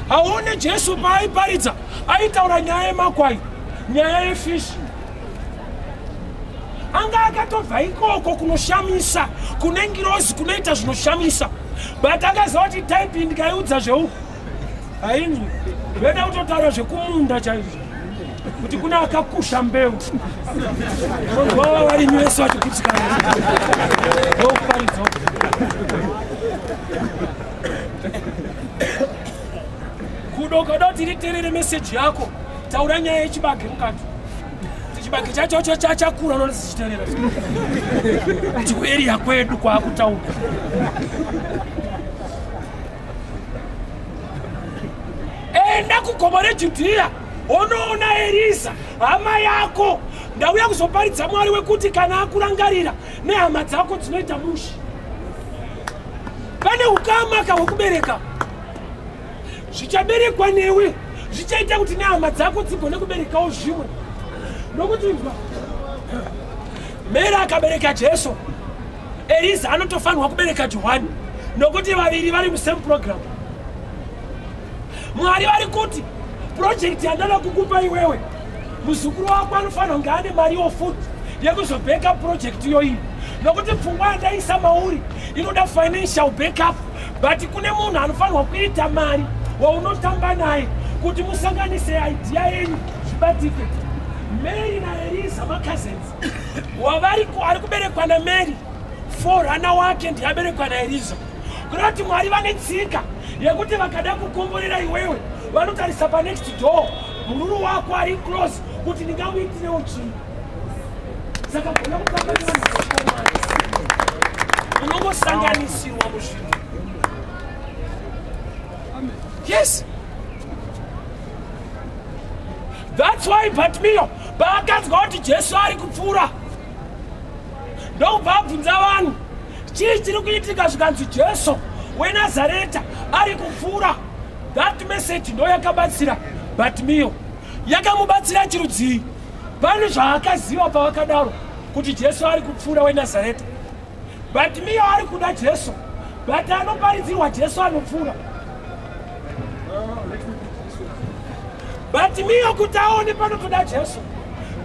[SPEAKER 1] Haone Jesu paaiparidza aitaura nyaya yemakwai, nyaya yefishi. Anga akatobva ikoko kunoshamisa, kune ngirozi kunoita zvinoshamisa, but akaziva kuti type ndikaiudza zveuku hainzwi. Veda kutotaura zvekumunda chaizvo, kuti kuna akakusha mbeu. Munhu wava varimi vese vachikutikana ndokuparidza. Kudoka kuti riterere message yako, taura nyaya yechibage mukati. Chibage chacho chachakura nonosichiterera. Kuti area kwedu kwaakutaura. Enda kugomo reJudhea, unoona Eliza hama yako. Ndauya kuzoparidza Mwari wekuti kana akurangarira nehama dzako dzinoita mushi. Pane ukamaka hwekubereka. Zvichaberekwa newe, zvichaita kuti nehama dzako dzigone kuberekawo zvimwe. Nokuti Mary akabereka Jesu, Eliza anotofanirwa kubereka Johani, nokuti vaviri vari musame program. Mwari vari kuti project yandada kukupa iwewe, muzukuru wako anofanirwa kunge ane mari yofuti yekuzobeka project iyoyi. Nokuti pfungwa yandaisa mauri inoda financial backup, but kune munhu anofanirwa kuita mari waunotamba naye kuti musanganise idea yenyu zvibatike. Mary naEliza macousins, wavari ari kuberekwa naMary, forerunner wake ndiye aberekwa naEliza. Kuti Mwari vane tsika yekuti vakada kukomborera iwewe vanotarisa panext door, mururu wako ari close kuti ndingamuitirewo chinhu. Saka gona kukamborera mukomana unongosanganisirwa muzvinhu. Yes. That's why Bartimaeus paakadzwa kuti Jesu ari kupfuura, ndokubva abvunza vanhu chii chiri kuitika zvikanzi Jesu weNazareta ari kupfuura. That message ndo yakabatsira Bartimaeus, yakamubatsira chirudzii. Pane zvaakaziva pavakadaro kuti Jesu ari kupfuura weNazareta. Bartimaeus ari kuda Jesu, but anoparidzirwa Jesu anopfuura. Bartimaeus kuti aone panotoda Jesu,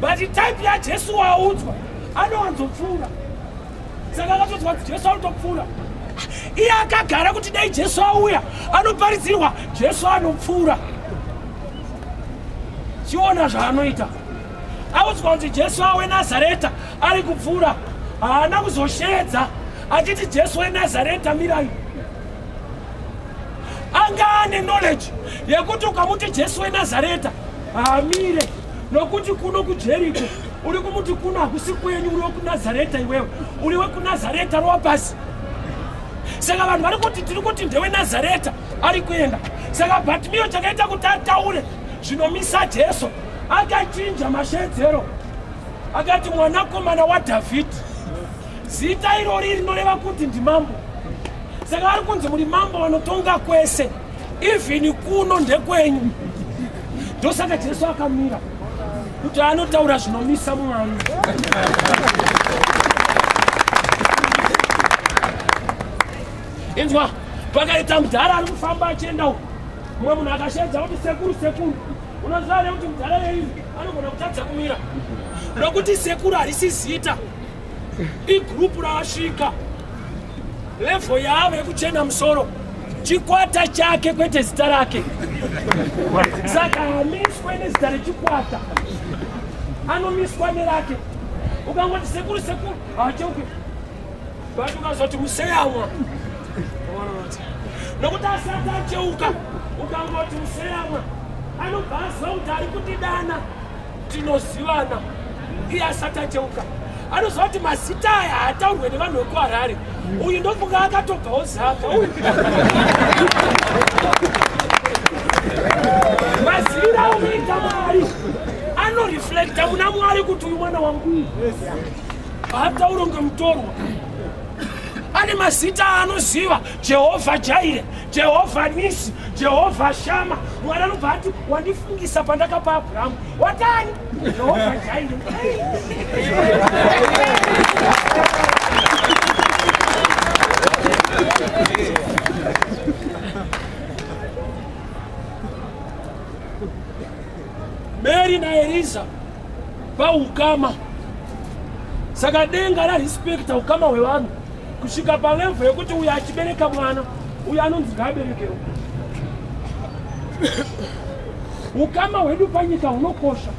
[SPEAKER 1] but type yaJesu waaudzwa anowanzopfuura. Saka akatozwa kuti Jesu anotopfuura. Iye akagara kuti dai Jesu auya anoparidzirwa Jesu anopfuura. Chiona zvaanoita. Audzwa kuti Jesu weNazareta ari kupfuura, haana kuzoshedza achiti Jesu weNazareta mirai. Anga ane knowledge yekuti ukamuti Jesu weNazareta haamire, nokuti kuno kuJeriko uri kumuti kuno hakusi kwenyu, uri wekuNazareta iwewe, uri wekuNazareta rwapasi. Saka vanhu vari kuti tiri kuti ndeweNazareta ari kuenda. Saka Bartimaeus chakaita kuti ataure zvinomisa Jesu akachinja mashedzero akati mwanakomana waDhavhidhi. Zita irori rinoreva kuti ndimambo. Saka ari kunzi muri mambo vanotonga kwese, even kuno ndekwenyu. Ndosaka Jesu akamira kuti anotaura zvinomisa Mwari. Inzwa, pakaita mudhara ari kufamba achienda uko. Mumwe munhu akashedza kuti sekuru, unoziva here kuti mudhara yeyu anogona kutadza kumira. Nokuti sekuru harisi zita, igrupu raasvika levo yavo yekuchena musoro, chikwata chake kwete zita rake. Saka hamiswe nezita rechikwata, anomiswa nerake. Ukangoti sekuru hacheuke, but ukazoti museyamwa. Nokuti asati acheuka, ukangoti museyamwa, anobva aziva kuti ari kutidana, tinozivana. Iye asati acheuka, anoziva kuti mazita aya haataurwe nevanhu vekuHarare. Uyu ndofunga akatobvawo zaka uyu. Maziviro aunoita Mwari anoreflecta muna Mwari kuti uyu mwana wangu haataurwe ngemutorwa. Ane mazita anoziva: Jehovha Jaire, Jehovha Nisi, Jehovha Shama. Mwari anobva ati wandifungisa pandakapa Abhuramu. Watani? Jehovha Jaire. Mary na Eliza paukama. Saka denga rarespekta ukama hwevanhu kusvika palevo yekuti uyu achibereka mwana, uyu anonzi ngaaberekewo. Ukama hwedu panyika hunokosha.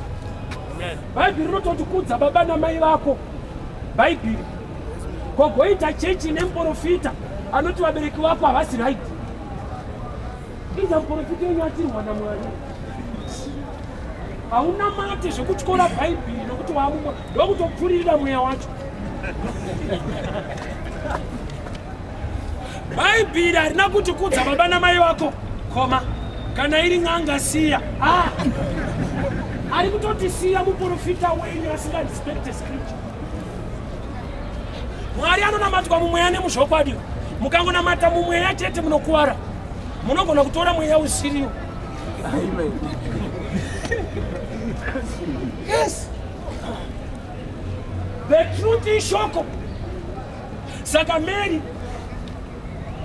[SPEAKER 1] Bhaibheri rinototikudza baba namai vako. Bhaibheri kogoita chechi nemuprofita anoti vabereki vako havasi right. Iza muprofita wenyu atirwa naMwari. Hauna mate zvekutyora Bhaibheri nokuti wamumwe ndokutopfuririra mweya wacho. Bhaibheri harina kutikudza baba namai vako, koma kana iri n'anga siya. Ari kutotisiya muprofita wenyu asingarespecte scripture. Mwari anonamatwa mumweya nemuzvokwadi. Mukangonamata mumweya chete munokuwara. Munogona kutora mweya usiriwo. Amen. Yes. The truth is shoko. Saka Mary,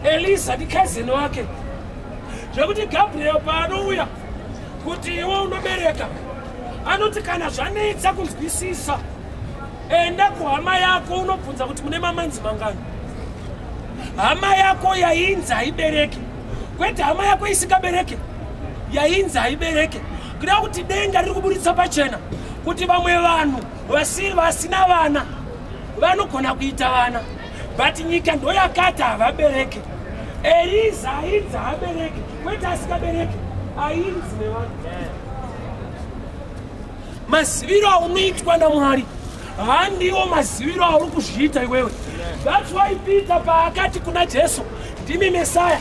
[SPEAKER 1] Eliza ndi cousin wake, zvekuti Gabriel paanouya kuti iwe unobereka, anoti kana zvanetsa kunzwisisa, enda kuhama yako unobvunza kuti mune mamanzi mangani. Hama yako yainzi haibereke, kwete hama yako isikabereke, yainzi haibereke. Kuda kuti denga riri kuburitsa pachena kuti vamwe vanhu vasina vana vanogona kuita vana, but nyika ndo yakati havabereke. Eliza ainzi haabereke, kwete asikabereke, ainzi nevanhu. Maziviro aunoitwa naMwari handiwo maziviro auri kuzviita iwewe. That's why Peter paakati kuna Jesu ndimi Mesaya,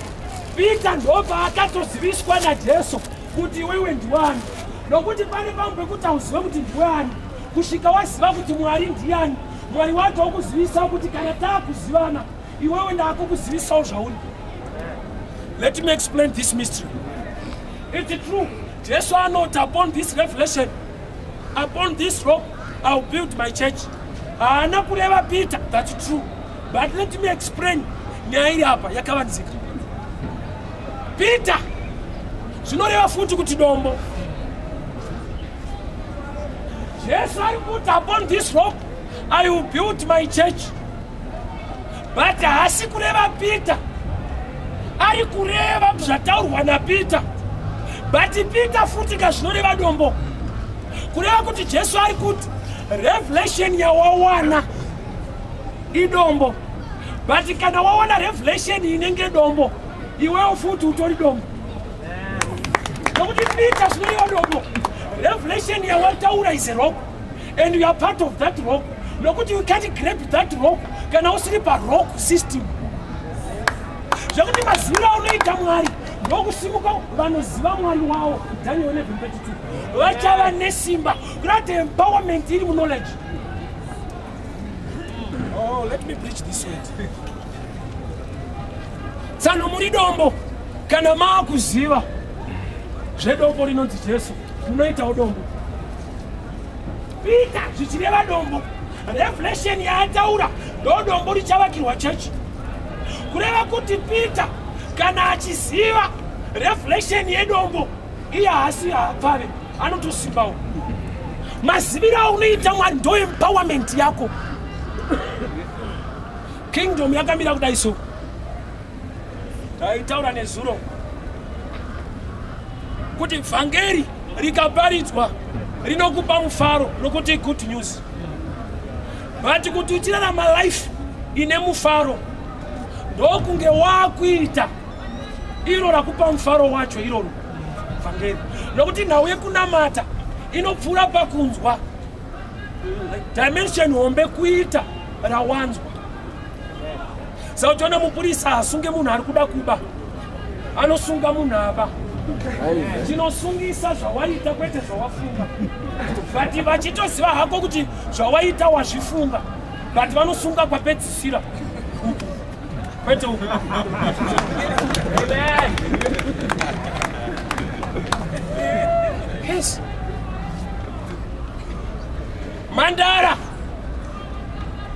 [SPEAKER 1] Peter ndo paakatoziviswa naJesu kuti iwewe ndiwani. Nokuti pane pamwe pekuti auzive kuti ndiwani, kusvika waziva kuti Mwari ndiani, Mwari wacho okuzivisa kuti kana taakuzivana iwewe ndaakukuzivisawo zvauri. Let me explain this mystery. It's true. Jesu anoti upon this revelation, upon this rock I'll build my church. Haana kureva Peter, that's true. But let me explain nyaya iri apa yakavanzika. Peter zvinoreva futi kuti dombo. Jesu ari kuti upon this rock I will build my church. But haasi kureva Peter, ari kureva zvataurwa naPeter. But Peter futi kazvinoreva dombo, kureva kuti Jesu ari kuti revelation yawawana idombo. But kana wawana revelation inenge dombo, iwewe futi utori dombo. Nokuti Peter zvinoreva dombo, revelation yawataura is a rock, and you are part of that rock. Nokuti you can't grab that rock kana usiri pa rock system. Zvakuti maziviro aunoita Mwari Nokusimuka vanoziva mwari wavo. Daniel 11:32. Vachava nesimba. Great empowerment iri knowledge. Oh, let me preach this way. Sano muri dombo kana maakuziva zvedombo rinonzi Jesu munoitawo dombo. Peter zvichireva dombo revelation yaataura ndo dombo richavakirwa chechi. Kureva kuti Peter kana achiziva revelation yedombo iye haasi haapfave anotosimbawo. Maziviro unoita mwari ndo empowerment yako. Kingdom yakamira kudai so. Taitaura nezuro kuti vhangeri rikaparidzwa rinokupa mufaro nokuti good news. But kuti uchirarama life ine mufaro ndokunge wakuita iro rakupa mufaro wacho iroro vhangeri. Nokuti nhau yekunamata inopfuura pakunzwa. Dimension hombe kuita rawanzwa. Sautona mupurisa asunge munhu ari kuda kuba. Anosunga munhu aba. Chinosungisa zvawaita kwete zvawafunga. But vachitoziva hako kuti zvawaita wazvifunga. But vanosunga kwapedzisira. Kwete uku. Amen. Yes. Mandara.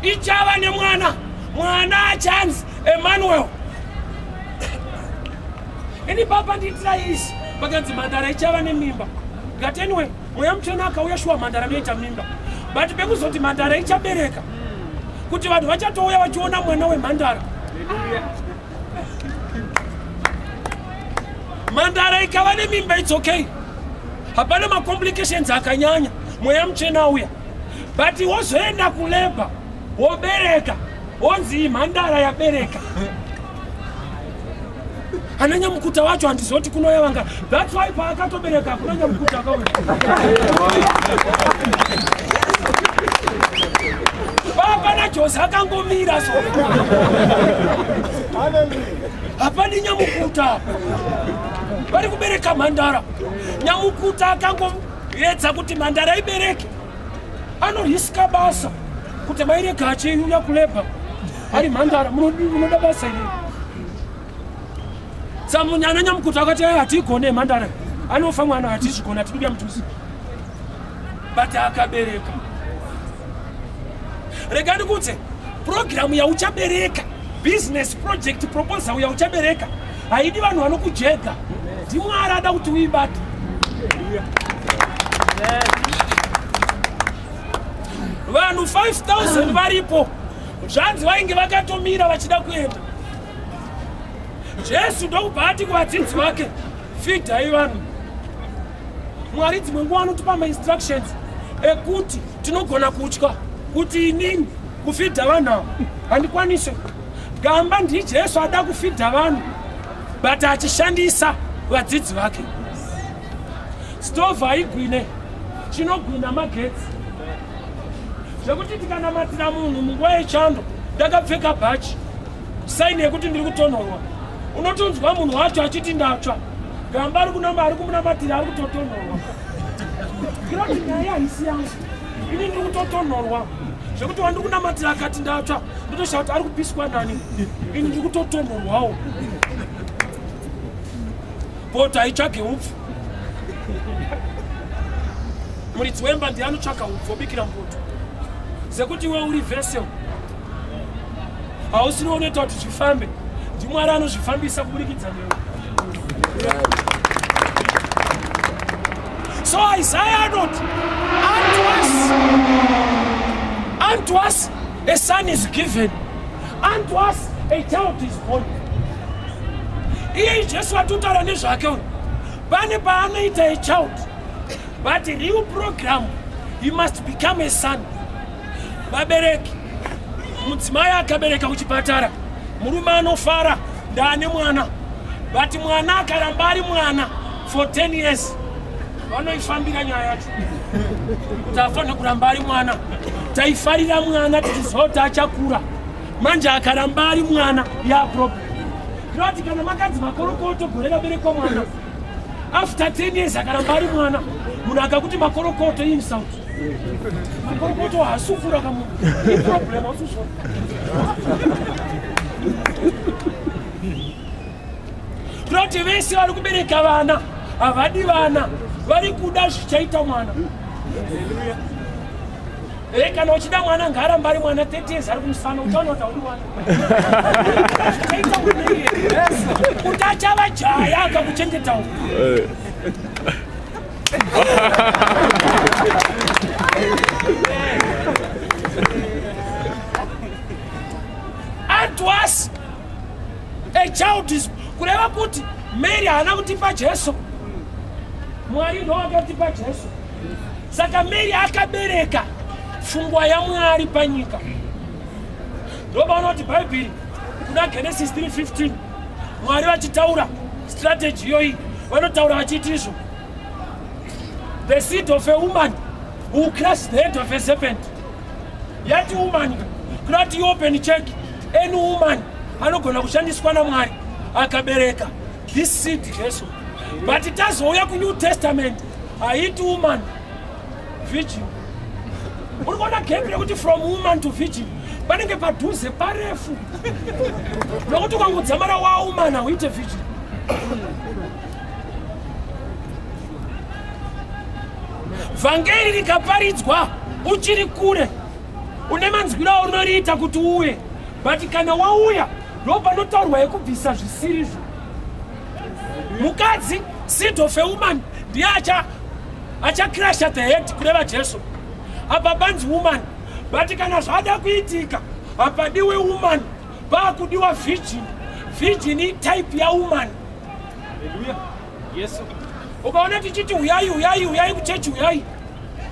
[SPEAKER 1] Ichava nemwana. Mwana chance Emmanuel. Ini papa nditira isi bakanzi mandara ichava nemimba. But anyway, mweya muchena akauya shuwa mandara noita mimba. But bekuzoti mandara ichabereka. Kuti vanhu vachatouya vachiona mwana wemhandara. Mandara ikava nemimba, it's okay. Hapana ma complications akanyanya. Mweya muchena auya. But wozoenda kuleba wobereka. Onzi mandara yabereka. Ananya mukuta wacho handizoti kunoya vanga. That's why paakatobereka kunanya mukuta akawe. Baba na Jose akangomira so. Hapana nyamukuta. Bari kubereka mandara. Nyamukuta akangomyedza kuti mandara ibereke. Anoriska basa. Kuti maireka achiuya kuleba. Ari mandara munoda basa ine. Samunyana nyamukuta akati hatigone mandara. Anofa mwana hatizigona tikuya mtuzi. But akabereka. Regani kuti program ya uchabereka, business project proposal ya uchabereka. Haidi vanhu vanokujeka. Ndimwari ada kuti uibate. Vanhu 5,000 varipo. Zvanzi vainge vakatomira vachida kuenda. Jesu ndokubva kuvadzidzi vake, feedai vanhu. Mwari dzimwe nguva anotipa ma-instructions ekuti tinogona kutya kuti inini kufidha vanhu ava handikwanise. Gamba ndiJesu ada kufidha vanhu but achishandisa vadzidzi vake. Stove haigwine, chinogwina magetsi. Zvekuti tikanamatira munhu munguva yechando ndakapfeka bhachi saini yekuti ndiri kutonhorwa, unotonzwa munhu wacho achiti ndatsva. Gamba ari kumunamatira ari kutotonhorwa. Kiroti nyaya haisi yangu, ini ndiri kutotonhorwa. Zvekuti wandiri kunamatira akati ndatsva ndotoshaura kuti ari kupiswa nani, ini ndiri kutotonhorwawo. Poto haitsvage upfu. Muridzi wemba ndiye anotsvaka upfu obikira mpoto. Sekuti iwe uri vessel, hausini unoita kuti zvifambe, ndiMwari anozvifambisa kuburikidza newe. So Isaiah anoti, unto us a son is given, unto us a child is born. Iye Jesu atutaura nezvake uyu. Pane paanoita a child, but a new program, he must become a son. Vabereki, mudzimai akabereka kuchipatara, murume anofara ndaane mwana, but mwana akaramba ari mwana for 10 years. Vanoifambira nyaya yacho kuti afanira kuramba ari mwana. Taifarira mwana tichizoti achakura, manje akaramba ari mwana yaproblem. Kurati kana makadzi makorokoto gorera berekwa mwana. After 10 years akaramba ari mwana. Munhu akakuti makorokoto insult. Makorokoto hasufura kamu. Ni problem asusho. Kurati vese vari kubereka vana. Avadi vana. Vari kuda zvichaita mwana. Hallelujah. Kana uchida mwana ngaramba ari mwana 30 years ari kumusana utaona uri mwana. Zvichaita mwana. Kuti achava jaya akakuchengeta. And to us, a child is kureva kuti Mary haana kutipa Jesu. Mwari ndo akatipa Jesu. Saka Mary akabereka fungwa ya Mwari panyika. Ndoba unoti Bible kuna Genesis 3:15. Mwari vachitaura strategy yoyi vanotaura vachiti izvo. The seed of a woman who crushed the head of a serpent. Yati woman kurati open check any woman anogona kushandiswa naMwari akabereka this seed Jesu. But it has oya ku New Testament haiti woman virgin. Urikona gap yekuti from woman to virgin panenge padhuze parefu. Nokuti ukangodzamara wa woman hauite virgin. Vhangeri rikaparidzwa uchiri kure une manzwiro aunoriita kuti uye, but kana wauya ndo panotaurwa yekubvisa zvisirizvo. Mukadzi seed of a woman ndiye achakrasha the head kureva Jesu. Apa panzi woman, but kana zvada kuitika hapadiwe woman paakudiwa virgin. Virgin type ya woman. Hallelujah. Yes. Ukaona tichiti uyai kuchechi uyai.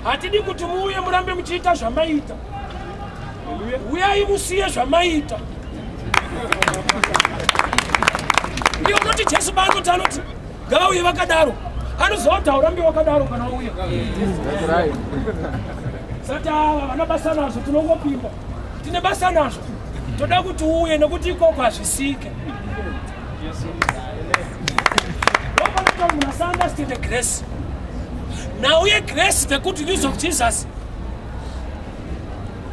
[SPEAKER 1] Hatidi kuti muuye murambe muchiita zvamaita. Uyai musiye zvamaita. Ndiyo unoti Jesu banoti anoti ngavauye vakadaro. Anozotaura urambe wakadaro kana uya. Sata vana basa nazvo tinongopinda. Tine basa nazvo. Toda kuti uye nekuti ikoko hazvisike. You must understand the grace. Now we grace the good use of Jesus.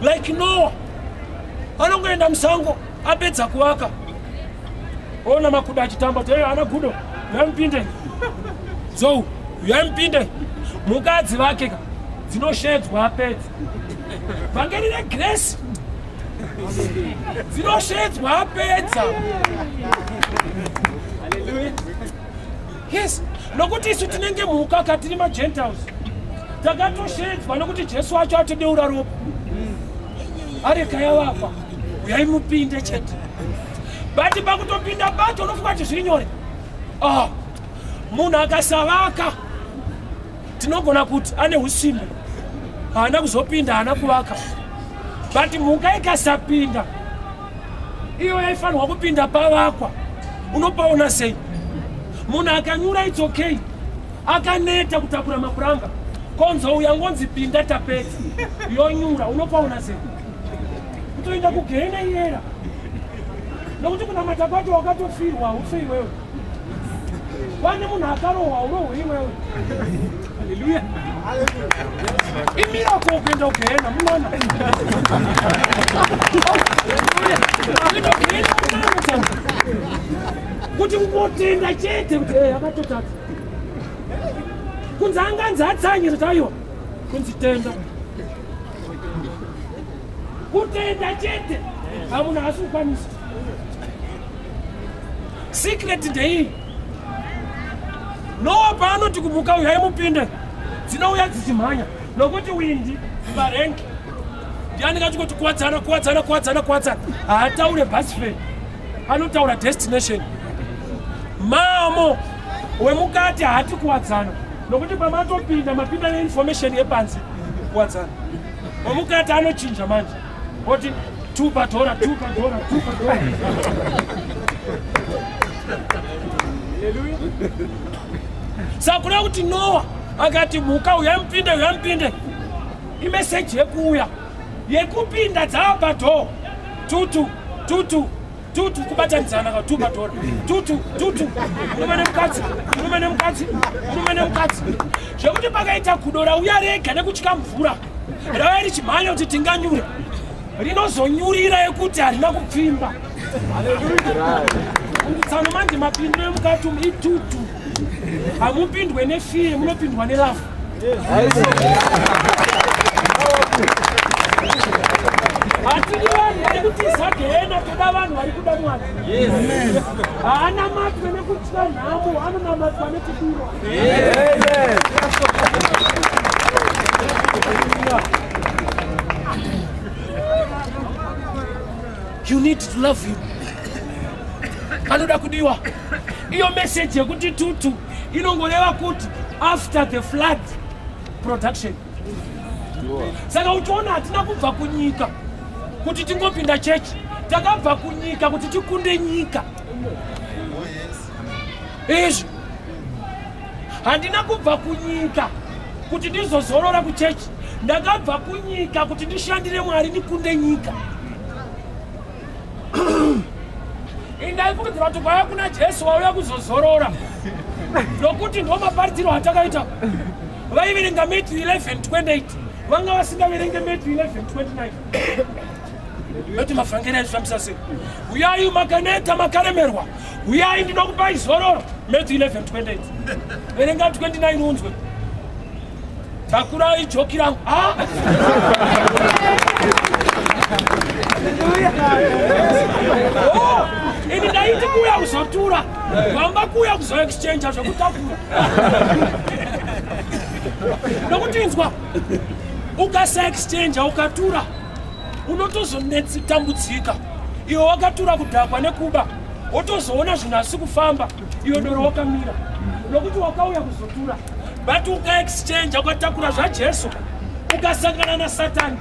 [SPEAKER 1] Like Noah. Anongoenda msango apedza kuwaka. Ona makuda achitamba te ana gudo. Yampinde. So, yampinde. Mukadzi vake dzinoshedzwa apedza. Vangeri the grace. Dzinoshedzwa apedza. Hallelujah. Yes, nokuti isu tinenge muka katiri maGentiles. Takatoshedzwa nokuti Jesu wacho atodeura ropa. Areka yavapa, uyai mupinde chete. Bati pakutopinda bato unofunga kuti zvinyore. Munhu akasavaka tinogona kuti ane usimbe. Haana kuzopinda, haana kuvaka. Bati muka ikasapinda, iyo yaifanirwa kupinda pavakwa. Unopaona sei? Munhu akanyura it's okay. Akaneta kutakura mapuranga. Konzo uyangonzi pinda tapeti. Yonyura unopaona sei? Kutoenda kugenda yera. Nokuti kuna matapato wakatofirwa ufei wewe. Pane munhu akarohwa urohwi wewe. Hallelujah. Imiracle kuenda kugenda munoona. Kuti kungotenda chete kuti akatotata. Kunzi anganzi atsanye zvayo. Kunzi tenda. Kutenda chete. Hamuna asukwanisa. Secret ndei. Noah paanoti kumuka uyai mupinde. Dzinouya dzichimhanya. Nokuti windi parengi. Ndiani kachikoti kuwadzana. Haataure bus fare. Anotaura destination. Mamo wemukati hati kuwadzana. Nokuti pamatopinda mapinda neinformation yepanzi kuwadzana. Wemukati anochinja manje. Oti tupa dora. Hallelujah. Sakura kuti Noah akati muka uyampinde. Imessage yekuuya. Yekupinda dzapa do. Tutu. tutu kubatanizana ka tuba tora tutu umene mukadzi zvekuti pakaita kudora uya rega nekutyika mvura rava richimhanya kuti tinganyure rinozonyurira yekuti harina kupfimba. Tsano manje mapindiro emukati umu itutu hamupindwe nefiye munopindwa nelafu. Hatidi vanhu vari kutiza gehena toda vanhu vari kuda Mwari. Haana matwe nekutya nhamo anonamatwa nekudurwa. You need to love him. Anoda kudiwa. Iyo message yekuti tutu inongoreva kuti after the flood production. Saka uchiona hatina kubva kunyika kuti tingopinda chechi, takabva kunyika kuti tikunde nyika. Izvi handina kubva kunyika kuti ndizozorora kuchechi, ndakabva kunyika kuti ndishandire Mwari ndikunde nyika. Indaifukidzira kuti kwaya kuna Jesu wauya kuzozorora nokuti ndo maparitiro atakaita. Vaiverenga Matthew 11:28 vanga vasingaverenge Matthew 11:29. Noti mavhangeri aizvifambisa sei? Uyai makaneta makaremerwa, uyai ndinokupai zororo. Matthew 11:28. Verenga 29 unzwe. Takurai joki rangu. Ini ndaiti kuya kuzotura, vanga kuya kuzoexchange zvekutakura. Nokuti inzwa, ukasa-exchange ukatura, unotozotambudzika. Iwe wakatura kudhakwa nekuba, wotozoona zvinhu asi kufamba, iwe doro wakamira. Nokuti wakauya kuzotura, but uka-exchange ukatakura zvaJesu, ukasangana naSatani,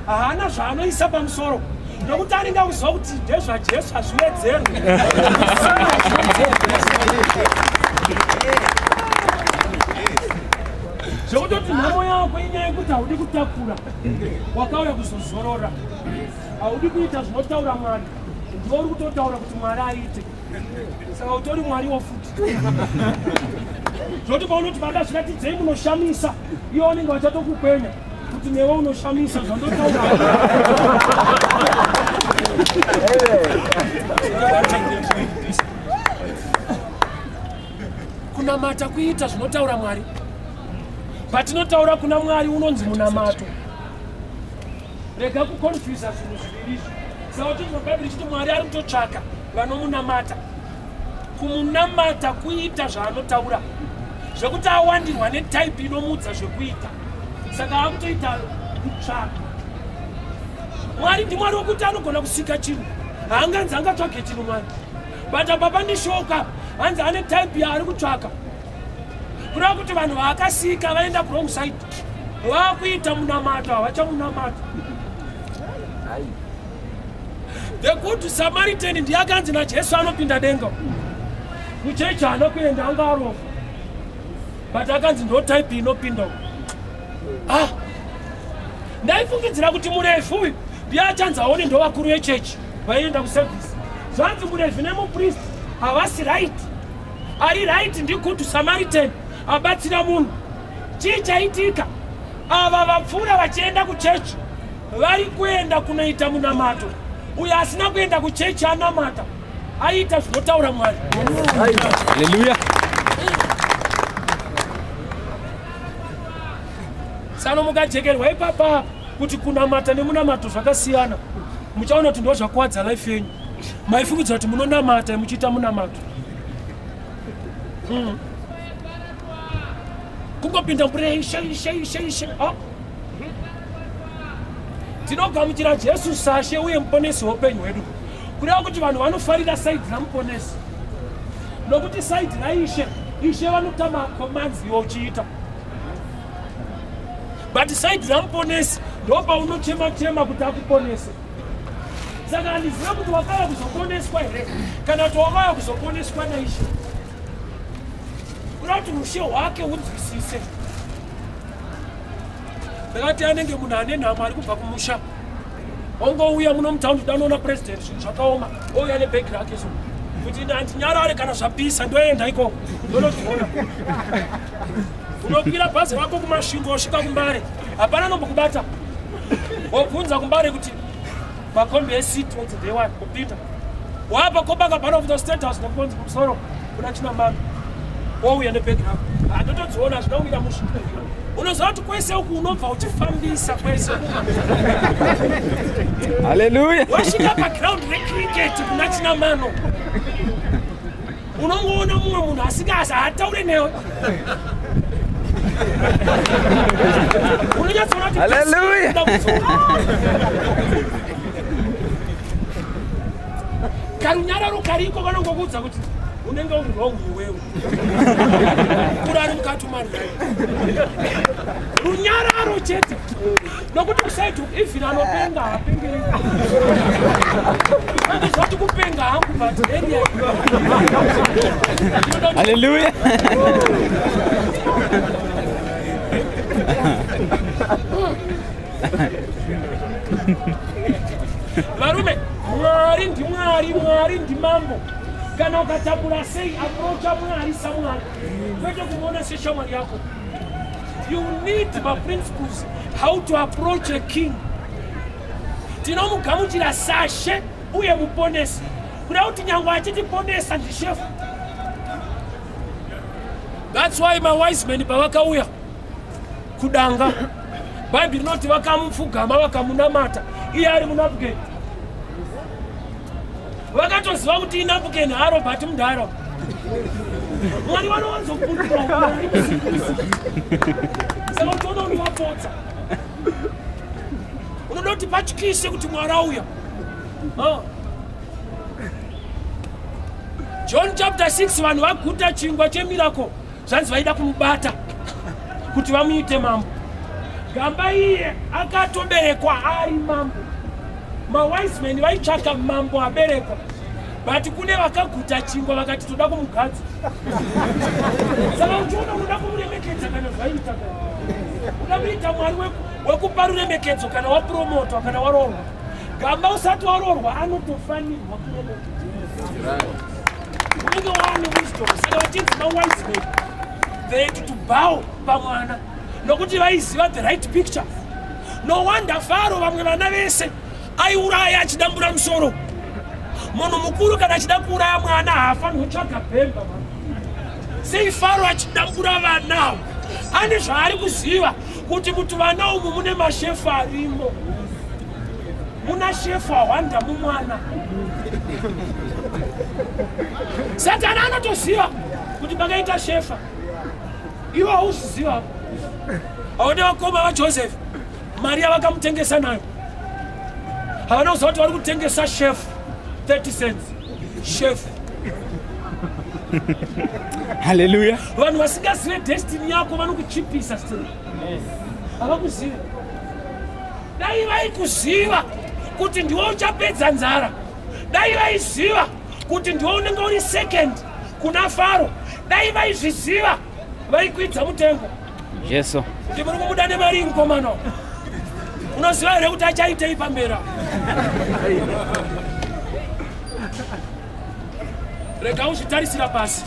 [SPEAKER 1] haana zvaanoisa pamusoro. Nokuti anenge akuziva kuti ndezvaJesu hazviwedzerwi. Zvekutoti nhamo yako inyaya yekuti haudi kutakura, wakauya kuzozorora, haudi kuita zvinotaura Mwari, ndiwo uri kutotaura kuti Mwari aite. Saka utori Mwari wofuti. Zvoti paunoti baba zviratidzei munoshamisa, iwo unenge vachatokukwenya kuti newe unoshamisa zvandotaura. Kunamata kuita zvinotaura Mwari. Patinotaura kuna Mwari unonzi munamato. Rega kukonfyuza zvinhu zviviri. Saka kuti Bhaibheri ichiti Mwari ari kutotsvaka vanomunamata. Kumunamata kuita zvaanotaura. Zvekuti awandirwa netaipi inomudza zvekuita. Saka akutoita kutsvaka. Mwari ndiMwari wokuti anogona kusika chinhu. Haanganzi angatsvake chinhu Mwari. But apa pandishoka hanzi ane taipi yaari kutsvaka. Kureva kuti vanhu vaakasika vaenda wrong side, vakuita munamato, havachamunamata. The good Samaritan ndiye akanzi naJesu anopinda denga. Kuchechi haana kuenda anga arofa. But akanzi ndo type inopinda. Ndaifungidzira kuti murefu uyu ndiye achanzi aone ndo vakuru vechechi vaienda kuservice. Zvanzi murefu nemupriest havasi right. Ari right ndi good Samaritan abatsira munhu. Chii chaitika? Ava vapfuura vachienda kuchechi vari kuenda kunoita munamato. Uyo asina kuenda kuchechi anamata, aita zvinotaura Mwari.
[SPEAKER 2] Haleluya.
[SPEAKER 1] Sano mukajekerwa ipapa kuti kunamata nemunamato zvakasiyana. Muchaona kuti ndo zvakuwadza life yenyu. Maifungidzira kuti munonamata muchiita munamato. Kungopinda mbureshe. Tinogamuchira Jesu sashe uye muponesi weupenyu hwedu. Kureva kuti vanhu vanofarira saidi ramuponesi. Nokuti saidi raIshe vanotama commands iwe uchiita. But saidi ramuponesi ndo paunochema kuti akuponese. Saka handiziva kuti wakauya kuzoponeswa here kana kuti wakauya kuzoponeswa naIshe. Kureva kuti ushe hwake unzwisise. Ndakati anenge munhu ane nhamo ari kubva kumusha. ongouya muno mutaundi danoona president zvinhu zvakaoma ouya nebhegi rake so kuti andinyarare kana zvapisa ndoenda ikoko ndonodziona unokwira bhazi rako kumasvingo osvika kumbare hapana nombokubata wobvunza kumbare kuti makombi esiti onzi day one kupinda wapa kobanga bano of the state house nekunzi kumusoro kuna china mami wouya nebhegi rako handotodziona zvinouya musviko unoziva kuti kwese uku unobva uchifambisa kwese
[SPEAKER 2] Hallelujah.
[SPEAKER 1] wasvika paground recricket kuna china mano unongoona mumwe munhu asikazi haataure newe
[SPEAKER 2] Hallelujah.
[SPEAKER 1] karunyararo kariko kanongokudza kuti unenge uri wrong iwewe kurari mukati marudai runyararo chete nokuti kusaiti even anopenga hapengeri andizvati kupenga hangu but area
[SPEAKER 2] Hallelujah.
[SPEAKER 1] varume mwari ndimwari mwari ndimambo kana ukatapura sei aprocha mwari samwari kwete kumuona seshamwari yako you need the principles how to approach a king tinomugamuchira sashe uye muponesi kuda kuti nyangwe achitiponesa ndishefu that's why mawise men pavakauya kudanga bhaibheri rinoti vakamupfugama vakamunamata iye ari munapukeni vakatoziva kuti inapukeni harobert mundaro mwari vanowanzokundira saka utoona univapotsa unoda kuti patyise kuti mwari auya John chapter 6 vanhu vaguta chingwa chemiracle zvanzi vaida kumubata kuti vamuite mambo gamba iye akatoberekwa ari mambo mawise men vaitsvaka mambo aberekwa but kune vakaguta chingwa vakati toda kumugadza saka uchiona unoda kumuremekedza kana zvaita unoda kuita mwari wekupa ruremekedzo kana wapromotwa kana waroorwa gamba usati waroorwa anotofanirwa kuremekedza unenge waane wisdom saka vachinzi mawise men they had to bow pamwana nokuti vaiziva the right picture no wonder Faro vamwe vana vese aiuraya achidambura musoro munhu mukuru kana achida kuuraya mwana haafanirwi kutsvaga pemba sei Faro achidambura vana ane zvaari kuziva kuti kuti vana umu mune mashefu arimo muna shefu awanda mumwana Satani anotoziva kuti pakaita shefa ivo hauziziva aone vakoma vaJoseph Maria vakamutengesa nayo havana kuziva kuti vari kutengesa shefu 30 cents shefu
[SPEAKER 2] Hallelujah.
[SPEAKER 1] vanhu vasingazive destiny yako vanokuchipisa still havakuzive dai vaikuziva kuti ndiwe uchapedza nzara dai vaiziva kuti ndiwe unenge uri second kuna Faro dai vaizviziva vaikuidza mutengo
[SPEAKER 2] Yesu.
[SPEAKER 1] kuti muri kumuda nemari mukomana unoziva here kuti achaitei pambera rega uzvitarisira pasi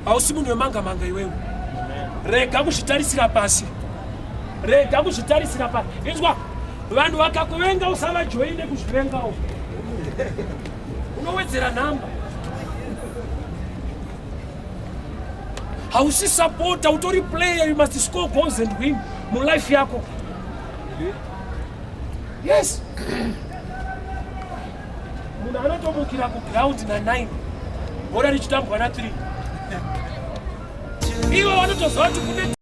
[SPEAKER 1] hausi munhu wemanga-manga iwewe rega kuzvitarisira pasi rega kuzvitarisira pasi inzwa vanhu vakakuvenga usavajoine kuzvivengawo unowedzera nhamba hausi supporter utori player you must score goals and win mulife yako yes munhu anotomukira kuground na9 bora richitambwa na3 ivo vanotoziva kuti kune